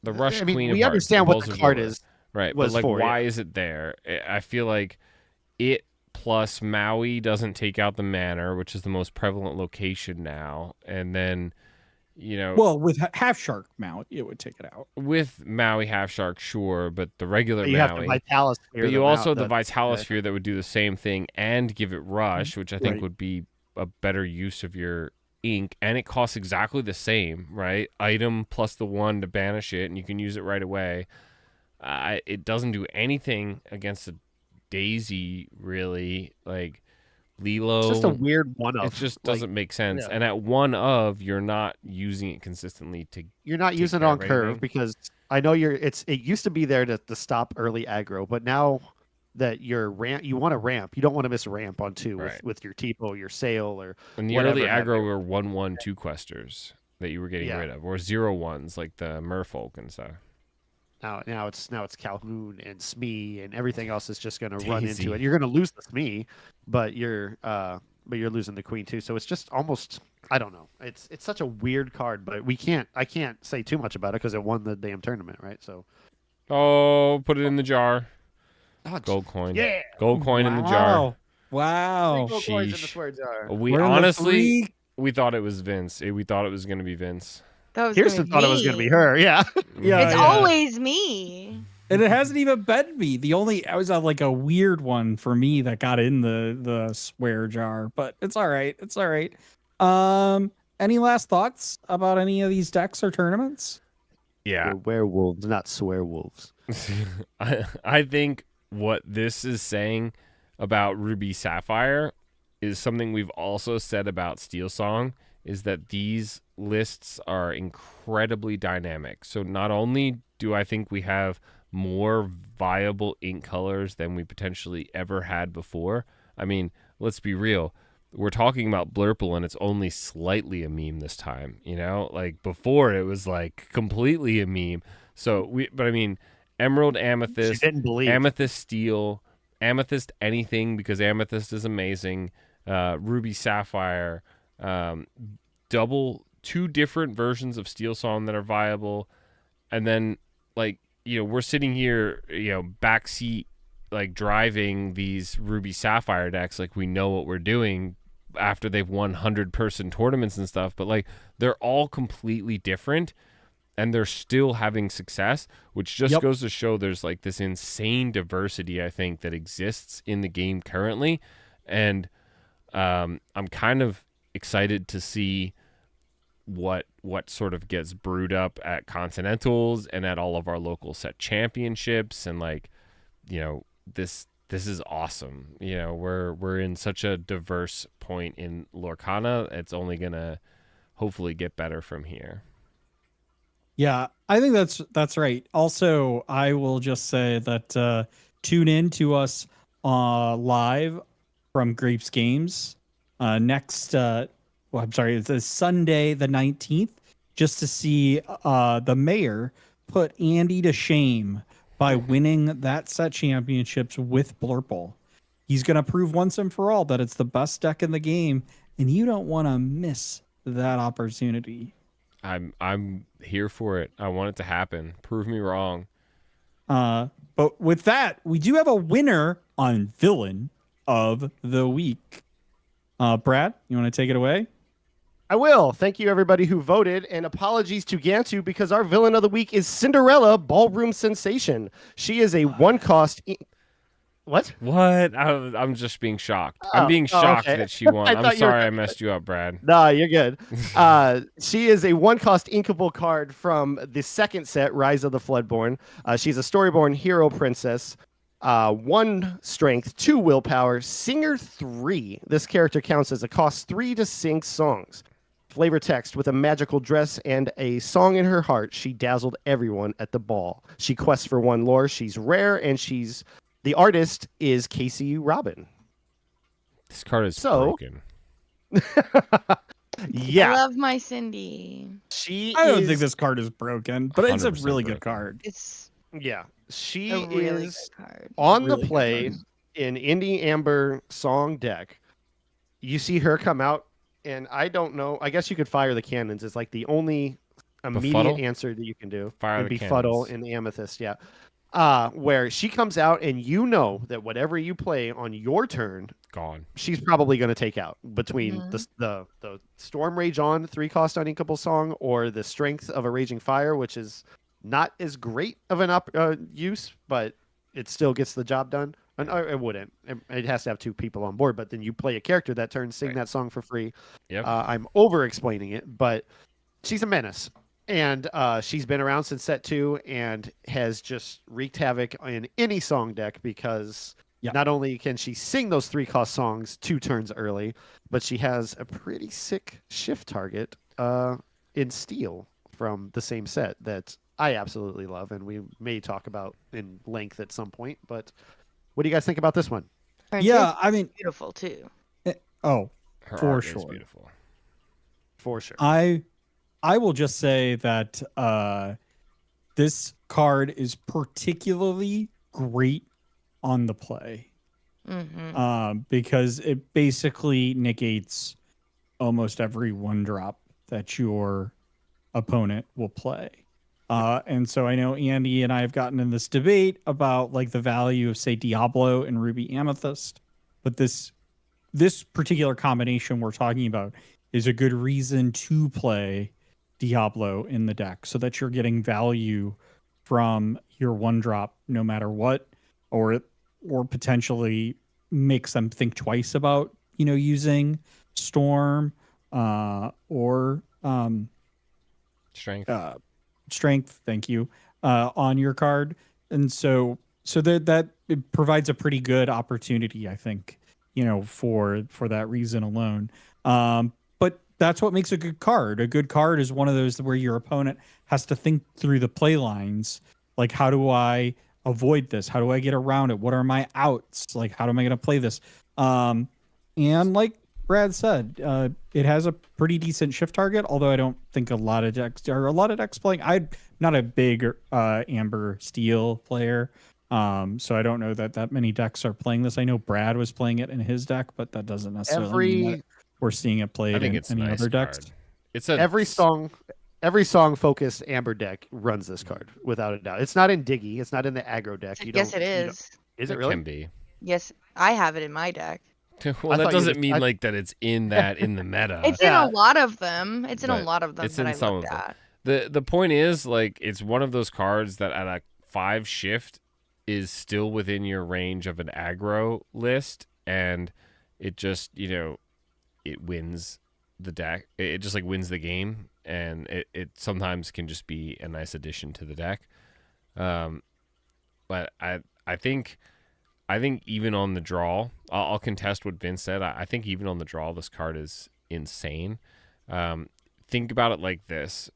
The Rush I mean, Queen of we Hearts, understand what the Impulsive card Ruler. is. Right, was but like, for, why is it there? I feel like it plus Maui doesn't take out the Manor, which is the most prevalent location now, and then, Well, with Half Shark mount, it would take it out. with Maui Half Shark, sure, but the regular You have to Maui. Vitalis. But you also have the Vitalis Sphere that would do the same thing and give it Rush, which I think Right. would be a better use of your ink, and it costs exactly the same, right? Item plus the 1 to banish it, and you can use it right away. It doesn't do anything against a Daisy, really. Like Lilo, It's just a weird one of. it just doesn't make sense. yeah. And at 1 of, you're not using it consistently to. You're not take using it care on of curve everything. because I know it used to be there to stop early aggro, but now that you want to ramp, you don't want to miss ramp on 2 Right. with your Tipo, your Sail, or And the whatever early have aggro you. were 1/1 2-questers that you were getting Yeah. rid of, or 0-1s like the Merfolk and stuff. Now it's Calhoun and Smee and everything else is just going to run Daisy. into it. You're going to lose the Smee, but you're losing the Queen too. So it's just almost, I don't know. It's such a weird card, but I can't say too much about it because it won the damn tournament, right? So Oh, put it in the jar. oh, Gold coin. yeah, Gold coin in the jar. Wow. Gold coins in the sheesh. swear jar. We We're in the honestly, 3 we thought it was Vince. We thought it was going to be Vince. That was Kirsten thought it was going to be her. Yeah. Yeah, It's always me. And it hasn't even been me. I was on like a weird one for me that got in the swear jar, but it's all right. It's all right. Any last thoughts about any of these decks or tournaments? Yeah. We're werewolves, not swear wolves. I think what this is saying about Ruby Sapphire is something we've also said about Steel Song, is that these lists are incredibly dynamic. So not only do I think we have more viable ink colors than we potentially ever had before. I mean, let's be real. We're talking about Blurple and it's only slightly a meme this time, you know? Like before it was like completely a meme. But I mean, Emerald Amethyst, She didn't believe. Amethyst Steel, Amethyst anything because Amethyst is amazing. Ruby Sapphire, two different versions of Steel Song that are viable. And then like, you know, we're sitting here, you know, backseat, like driving these Ruby Sapphire decks. Like we know what we're doing after they've won 100-person tournaments and stuff, but like they're all completely different and they're still having success, which just goes to show there's like this insane diversity, I think, that exists in the game currently. And I'm kind of excited to see what sort of gets brewed up at Continentals and at all of our local set championships. And like, you know, this is awesome. You know, we're in such a diverse point in Lorcana. It's only gonna hopefully get better from here. Yeah, I think that's right. Also, I will just say that tune in to us live from Grapes Games next. I'm sorry, it's a Sunday the 19th, just to see the mayor put Andy to shame by winning that set championships with Blurple. He's going to prove once and for all that it's the best deck in the game, and you don't want to miss that opportunity. I'm here for it. I want it to happen. Prove me wrong. But with that, we do have a winner on Villain of the Week. Brad, you want to take it away? I will. Thank you, everybody who voted, and apologies to Gantu because our villain of the week is Cinderella Ballroom Sensation. She is a one-cost. What? What? I'm just being shocked. I'm being shocked that she won. I'm sorry I messed you up, Brad. Nah, you're good. She is a one-cost inkable card from the second set, Rise of the Floodborn. She's a Storyborn hero princess. 1 strength, 2 willpower, singer 3. This character counts as a cost 3 to sing songs. Flavor text: with a magical dress and a song in her heart, she dazzled everyone at the ball. She quests for 1 lore. She's rare, and the artist is Casey Robin. This card is broken. Yeah. I love my Cindy. I don't think this card is broken, but it's a 100% really broken. good card. It's Yeah. She a really is good card. on Really the good play card. in Indie Amber song deck. You see her come out, and I don't know. I guess you could fire the cannons. It's like the only immediate Befuddle? answer that you can do. Fire and the Befuddle cannons. in Amethyst, yeah. Where she comes out, and you know that whatever you play on your turn, Gone. she's probably going to take out between the Storm Rage on 3-cost uninkable song or the Strength of a Raging Fire, which is not as great of an use, but it still gets the job done. And it wouldn't. It has to have 2 people on board, but then you play a character that turn, sing that song for free. Yep. I'm over explaining it, but she's a menace. And she's been around since set 2 and has just wreaked havoc in any song deck because not only can she sing those 3-cost songs 2 turns early, but she has a pretty sick shift target in Steel from the same set that I absolutely love, and we may talk about in length at some point. But what do you guys think about this one? Her Yeah, Cindy's I mean, beautiful too. Her for art sure. is beautiful. For sure. I will just say that this card is particularly great on the play because it basically negates almost every 1-drop that your opponent will play. And so I know Andy and I have gotten in this debate about like the value of, say, Diablo and Ruby Amethyst, but this particular combination we're talking about is a good reason to play Diablo in the deck so that you're getting value from your 1-drop no matter what, or potentially makes them think twice about, using Storm or Strength. Strength, thank you, on your card. And so that it provides a pretty good opportunity, I think, for that reason alone. But that's what makes a good card. A good card is one of those where your opponent has to think through the play lines. Like, how do I avoid this? How do I get around it? What are my outs? Like, how am I going to play this? And like Brad said, it has a pretty decent shift target, although I don't think a lot of decks playing. I'm not a big Amber Steel player, so I don't know that many decks are playing this. I know Brad was playing it in his deck, but that doesn't necessarily mean that we're seeing it played in any nice other decks. card. It's a every song focused Amber deck runs this card without a doubt. It's not in Diggy. It's not in the aggro deck. Yes, it is. Is it really? Can be. Yes, I have it in my deck. Well, that doesn't mean like that it's in the meta. It's in a lot of them. It's in a But lot of them it's that in I some looked of them. at. The point is, like, it's one of those cards that at a 5 shift is still within your range of an aggro list, and it just, it wins the deck. It just like wins the game, and it sometimes can just be a nice addition to the deck. But I think even on the draw, I'll contest what Vince said. I think even on the draw, this card is insane. Think about it like this.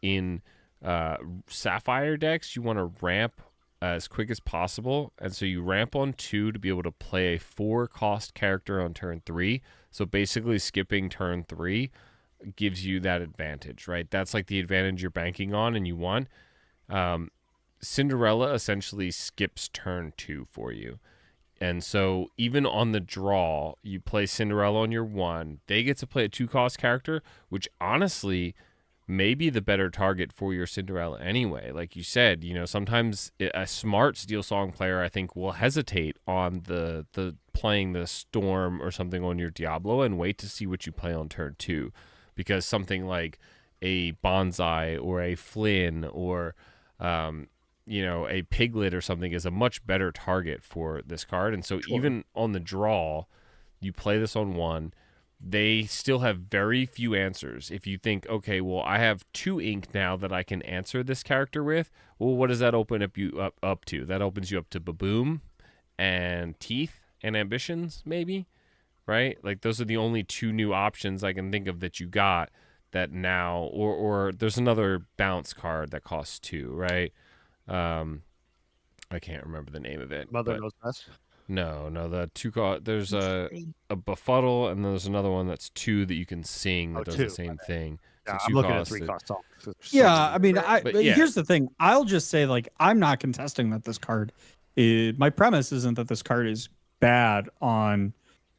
In Sapphire decks, you want to ramp as quick as possible, and so you ramp on 2 to be able to play a 4-cost character on turn 3. So basically skipping turn 3 gives you that advantage, right? That's like the advantage you're banking on and you want. Cinderella essentially skips turn 2 for you. And so even on the draw, you play Cinderella on your 1. They get to play a 2-cost character, which honestly may be the better target for your Cinderella anyway. Like you said, sometimes a smart Steel Song player, I think, will hesitate on the playing the Storm or something on your Diablo and wait to see what you play on turn 2. Because something like a Bonsai or a Flynn or a Piglet or something is a much better target for this card. And so even on the draw, you play this on 1, they still have very few answers. If you think, okay, well, I have 2 ink now that I can answer this character with, well, what does that open up to? That opens you up to Baboom and Teeth and Ambitions, maybe, right? Like, those are the only 2 new options I can think of that you got that now, or there's another bounce card that costs 2, right? I can't remember the name of it. Mother Knows Best. No, the 2 there's a Befuddle, and there's another one that's 2 that you can sing that does the same thing. Yeah, So I'm 2 looking at costs 3-cost songs. Yeah, I mean, yeah. here's the thing. I'll just say, like, I'm not contesting that this card my premise isn't that this card is bad on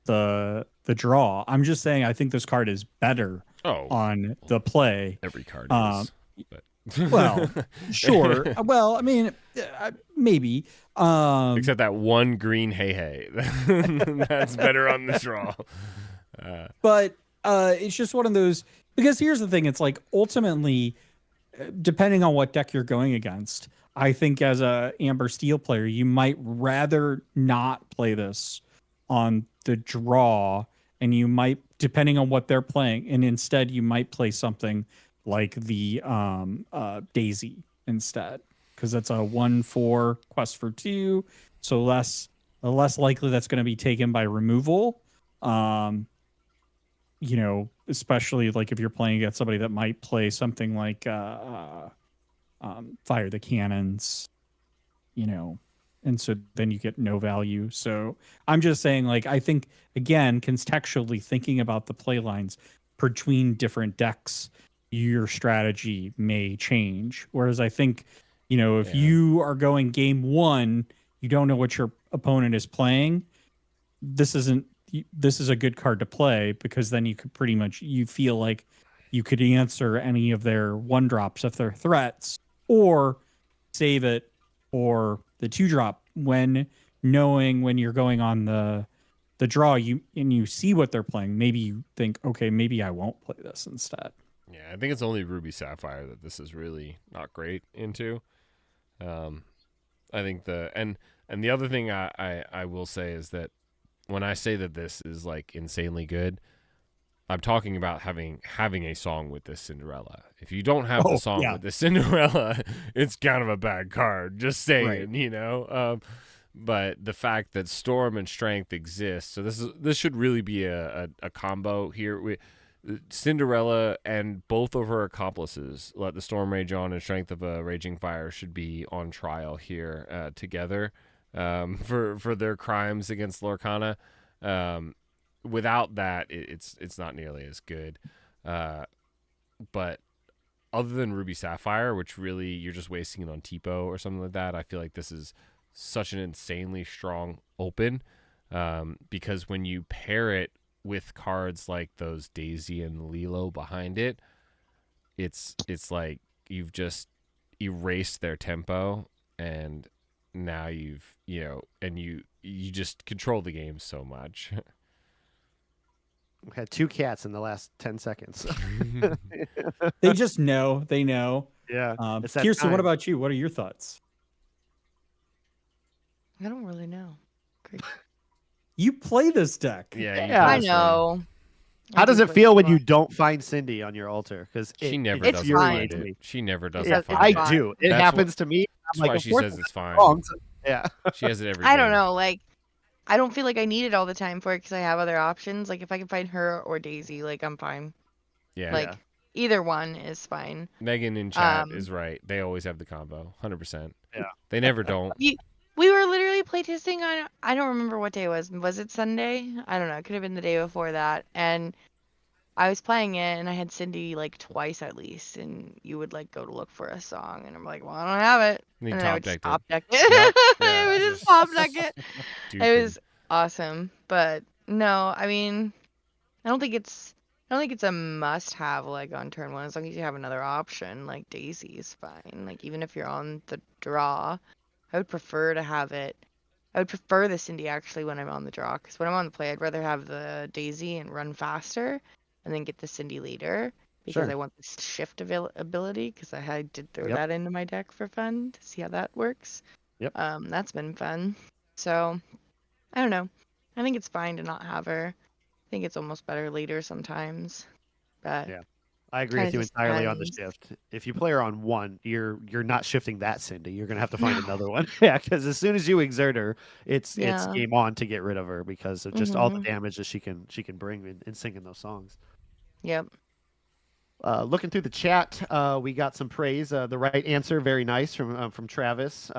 the draw. I'm just saying I think this card is better on the play. Every card is. But. Well, sure. Well, I mean, maybe. Except that one green hey. That's better on the draw. But it's just one of those, because here's the thing. It's like, ultimately, depending on what deck you're going against, I think as a Amber Steel player, you might rather not play this on the draw, and you might, depending on what they're playing, and instead you might play something like the Daisy instead, because that's a 1/4 quest for 2, so less likely that's going to be taken by removal. Especially like if you're playing against somebody that might play something like Fire the Cannons, and so then you get no value. So I'm just saying, like, I think, again, contextually thinking about the play lines between different decks, your strategy may change. Whereas I think, if you are going game 1, you don't know what your opponent is playing, this is a good card to play, because then you could you feel like you could answer any of their 1-drops if they're threats, or save it for the 2-drop when you're going on the draw, you see what they're playing. Maybe you think, okay, maybe I won't play this instead. Yeah. I think it's only Ruby Sapphire that this is really not great into. I think and the other thing I will say is that when I say that this is like insanely good, I'm talking about having a song with this Cinderella. If you don't have the song with this Cinderella, it's kind of a bad card. Just saying, you know. But the fact that Storm and Strength exist, so this should really be a combo here. Cinderella and both of her accomplices, Let the Storm Rage On and Strength of a Raging Fire, should be on trial here together for their crimes against Lorcana. Without that, it's not nearly as good. But other than Ruby Sapphire, which really you're just wasting it on Tipo or something like that, I feel like this is such an insanely strong open, because when you pair it with cards like those Daisy and Lilo behind it, it's like you've just erased their tempo, and now you've you just control the game so much. We had 2 cats in the last 10 seconds. They just know. They know. Yeah. Kirsten, what about you? What are your thoughts? I don't really know. Great. You play this deck. Yeah, I know. How does it feel when you don't find Cindy on your altar? Because she never does find it. She never does find it. I do. It happens to me. That's why she says it's fine. Yeah. She has it every I day. don't know. Like, I don't feel like I need it all the time for it because I have other options. Like, if I can find her or Daisy, like, I'm fine. Yeah. Like, either one is fine. Megan in chat is right. They always have the combo. 100%. Yeah. They never don't. We were literally playtesting on, I don't remember what day it was. Was it Sunday? I don't know. It could have been the day before that. And I was playing it, and I had Cindy, like, twice at least. And you would, like, go to look for a song. And I'm like, well, I don't have it. And I would just top deck it. I would just top deck it. It was awesome. But, no, I mean, I don't think it's a must-have, like, on turn 1. As long as you have another option, like, Daisy is fine. Like, even if you're on the draw, I would prefer to have it. I would prefer the Cindy, actually, when I'm on the draw. Because when I'm on the play, I'd rather have the Daisy and run faster and then get the Cindy later. Because I want this shift ability. Because I did throw that into my deck for fun to see how that works. Yep. That's been fun. So, I don't know. I think it's fine to not have her. I think it's almost better later sometimes. But yeah, I agree with you entirely on the shift. If you play her on 1, you're not shifting that Cindy. You're gonna have to find another one. Yeah, because as soon as you exert her, it's game on to get rid of her because of just all the damage that she can bring in singing those songs. Yep. Looking through the chat, we got some praise. The right answer, very nice from Travis.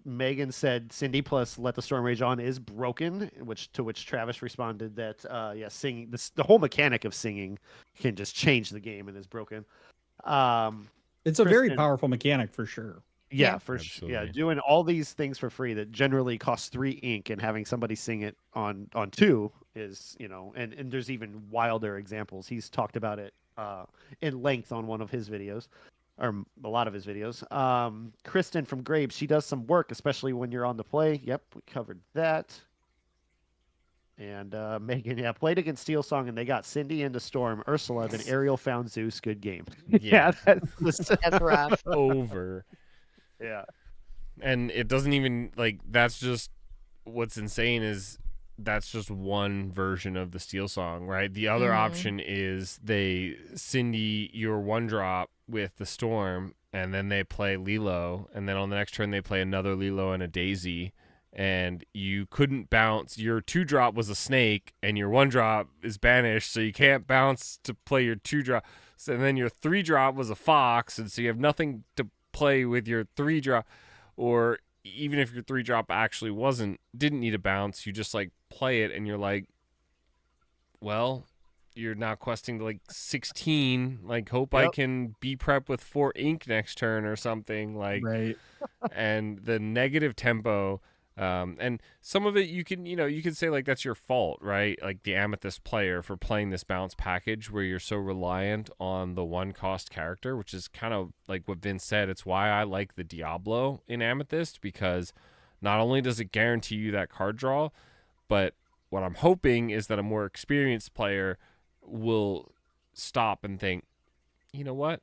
Megan said Cindy plus Let the Storm Rage On is broken, to which Travis responded that singing, the whole mechanic of singing can just change the game and is broken. It's a very powerful mechanic for sure. Yeah, for sure. Yeah, doing all these things for free that generally cost 3 ink and having somebody sing it on 2 is, and there's even wilder examples. He's talked about it in length on one of his videos. Or a lot of his videos. Kirsten from Graves, she does some work, especially when you're on the play. Yep, we covered that. And Megan, played against Steel Song, and they got Cindy into Storm, Ursula, then Ariel found Zeus. Good game. Yeah, that's rough. Over. Yeah. And it doesn't even, that's just, what's insane is that's just one version of the Steel Song, right? The other option is they Cindy your 1-drop with the Storm, and then they play Lilo, and then on the next turn they play another Lilo and a Daisy, and you couldn't bounce. Your 2-drop was a snake, and your 1-drop is banished, so you can't bounce to play your 2-drop. So, and then your 3-drop was a fox, and so you have nothing to play with your 3-drop. Or even if your 3-drop actually didn't need a bounce, you just play it, and you're like, well, you're now questing to 16. Hope I can be prep with 4 ink next turn or something. Right. And the negative tempo, and some of it you can say that's your fault, right? The Amethyst player for playing this bounce package where you're so reliant on the 1-cost character, which is kind of like what Vince said. It's why I like the Diablo in Amethyst, because not only does it guarantee you that card draw, but what I'm hoping is that a more experienced player will stop and think, you know what?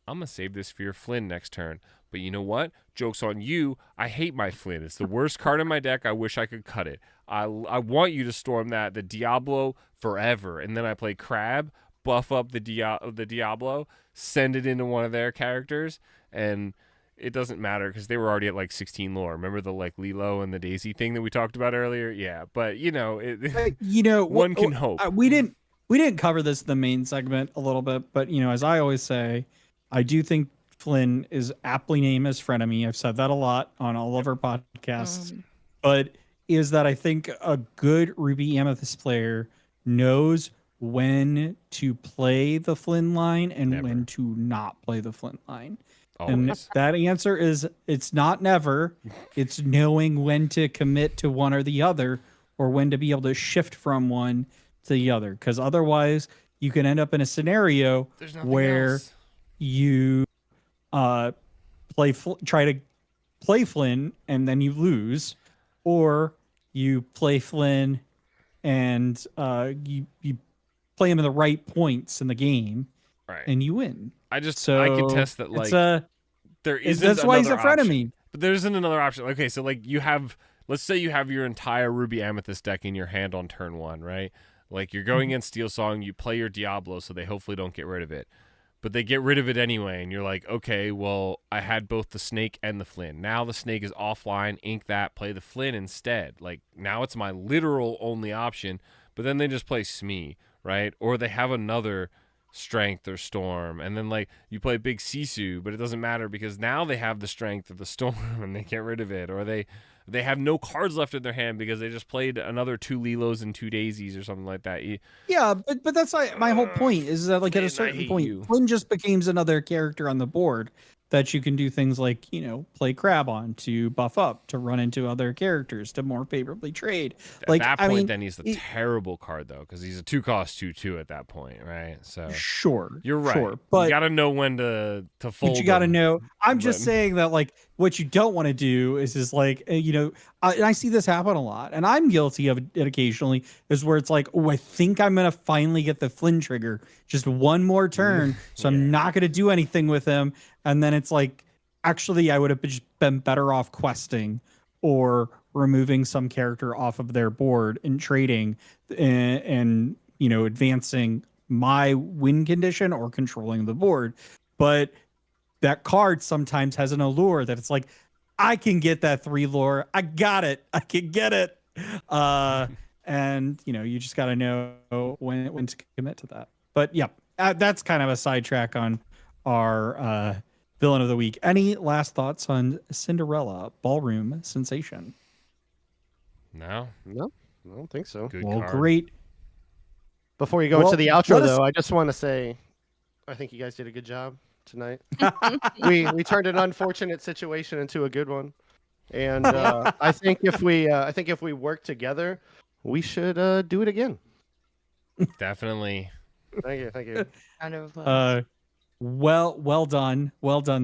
I'm going to save this for your Flynn next turn. But you know what? Joke's on you. I hate my Flynn. It's the worst card in my deck. I wish I could cut it. I want you to storm the Diablo forever. And then I play Crab, buff up the Diablo, send it into one of their characters, and it doesn't matter because they were already at like 16 lore. Remember the like Lilo and the Daisy thing that we talked about earlier? Yeah, but one can hope. We didn't cover this in the main segment a little bit, but as I always say, I do think Flynn is aptly named as frenemy. I've said that a lot on all of our podcasts, but is that I think a good Ruby Amethyst player knows when to play the Flynn line and when to not play the Flynn line. Always. And that answer is it's not never. It's knowing when to commit to one or the other, or when to be able to shift from one to the other. Because otherwise, you can end up in a scenario where you try to play Flynn and then you lose, or you play Flynn and you play him in the right points in the game, and you win. I can test that there isn't. That's why he's a option. frenemy. But there isn't another option. Okay, so like let's say you have your entire Ruby Amethyst deck in your hand on turn 1, right? Like you're going against Steel Song, you play your Diablo, so they hopefully don't get rid of it. But they get rid of it anyway, and you're like, okay, well, I had both the Snake and the Flynn. Now the Snake is offline, ink that, play the Flynn instead. Like, now it's my literal only option, but then they just play Smee, right? Or they have another Strength or Storm, and then, like, you play Big Sisu, but it doesn't matter because now they have the Strength of the Storm, and they get rid of it. Or they have no cards left in their hand because they just played another 2 Lilos and 2 Daisies or something like that. Yeah, but that's like my whole point is that like at a certain point, Flynn just becomes another character on the board that you can do things like, play Crab on to buff up, to run into other characters, to more favorably trade. At that point, then he's the terrible card, though, because he's a 2-cost 2/2 at that point, right? So sure, you're right. Sure, but you got to know when to fold. But you got to know. I'm just saying that, like, what you don't want to do is like, and I see this happen a lot, and I'm guilty of it occasionally, is where it's like, oh, I think I'm going to finally get the Flynn trigger, just one more turn, so I'm not going to do anything with him. And then it's like, actually, I would have just been better off questing or removing some character off of their board and trading and advancing my win condition or controlling the board. But that card sometimes has an allure that it's like, I can get that 3 lore. I got it. I can get it. And you just got to know when to commit to that. But yeah, that's kind of a sidetrack on our Villain of the Week. Any last thoughts on Cinderella Ballroom Sensation? No, I don't think so. Good well, card. Great. Before you go into the outro, though, I just want to say, I think you guys did a good job tonight. we turned an unfortunate situation into a good one, and I think if we work together, we should do it again. Definitely. Thank you. Round of applause. Well done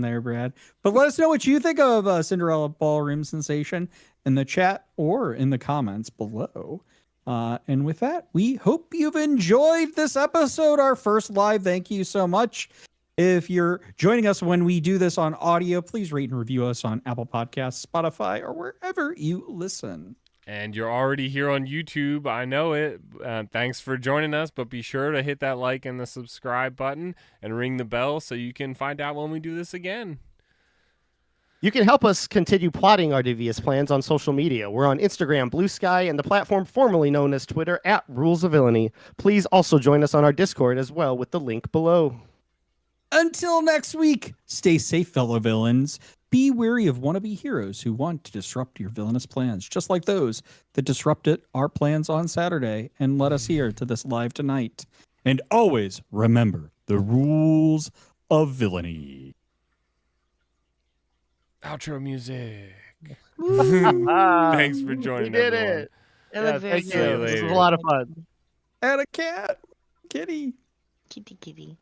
there, Brad. But let us know what you think of Cinderella Ballroom Sensation in the chat or in the comments below. And with that, we hope you've enjoyed this episode, our first live. Thank you so much. If you're joining us when we do this on audio, please rate and review us on Apple Podcasts, Spotify, or wherever you listen. And you're already here on YouTube. I know it. Thanks for joining us, but be sure to hit that like and the subscribe button and ring the bell so you can find out when we do this again. You can help us continue plotting our devious plans on social media. We're on Instagram, Blue Sky, and the platform formerly known as Twitter @Rules of Villainy. Please also join us on our Discord as well with the link below. Until next week, stay safe, fellow villains. Be wary of wannabe heroes who want to disrupt your villainous plans, just like those that disrupted our plans on Saturday and led us here to this live tonight. And always remember the rules of villainy. Outro music. Ah, Thanks for joining. We did everyone. it. It looked very Thank See you you. good. This was later. a lot of fun. And a cat. Kitty. Kitty kitty.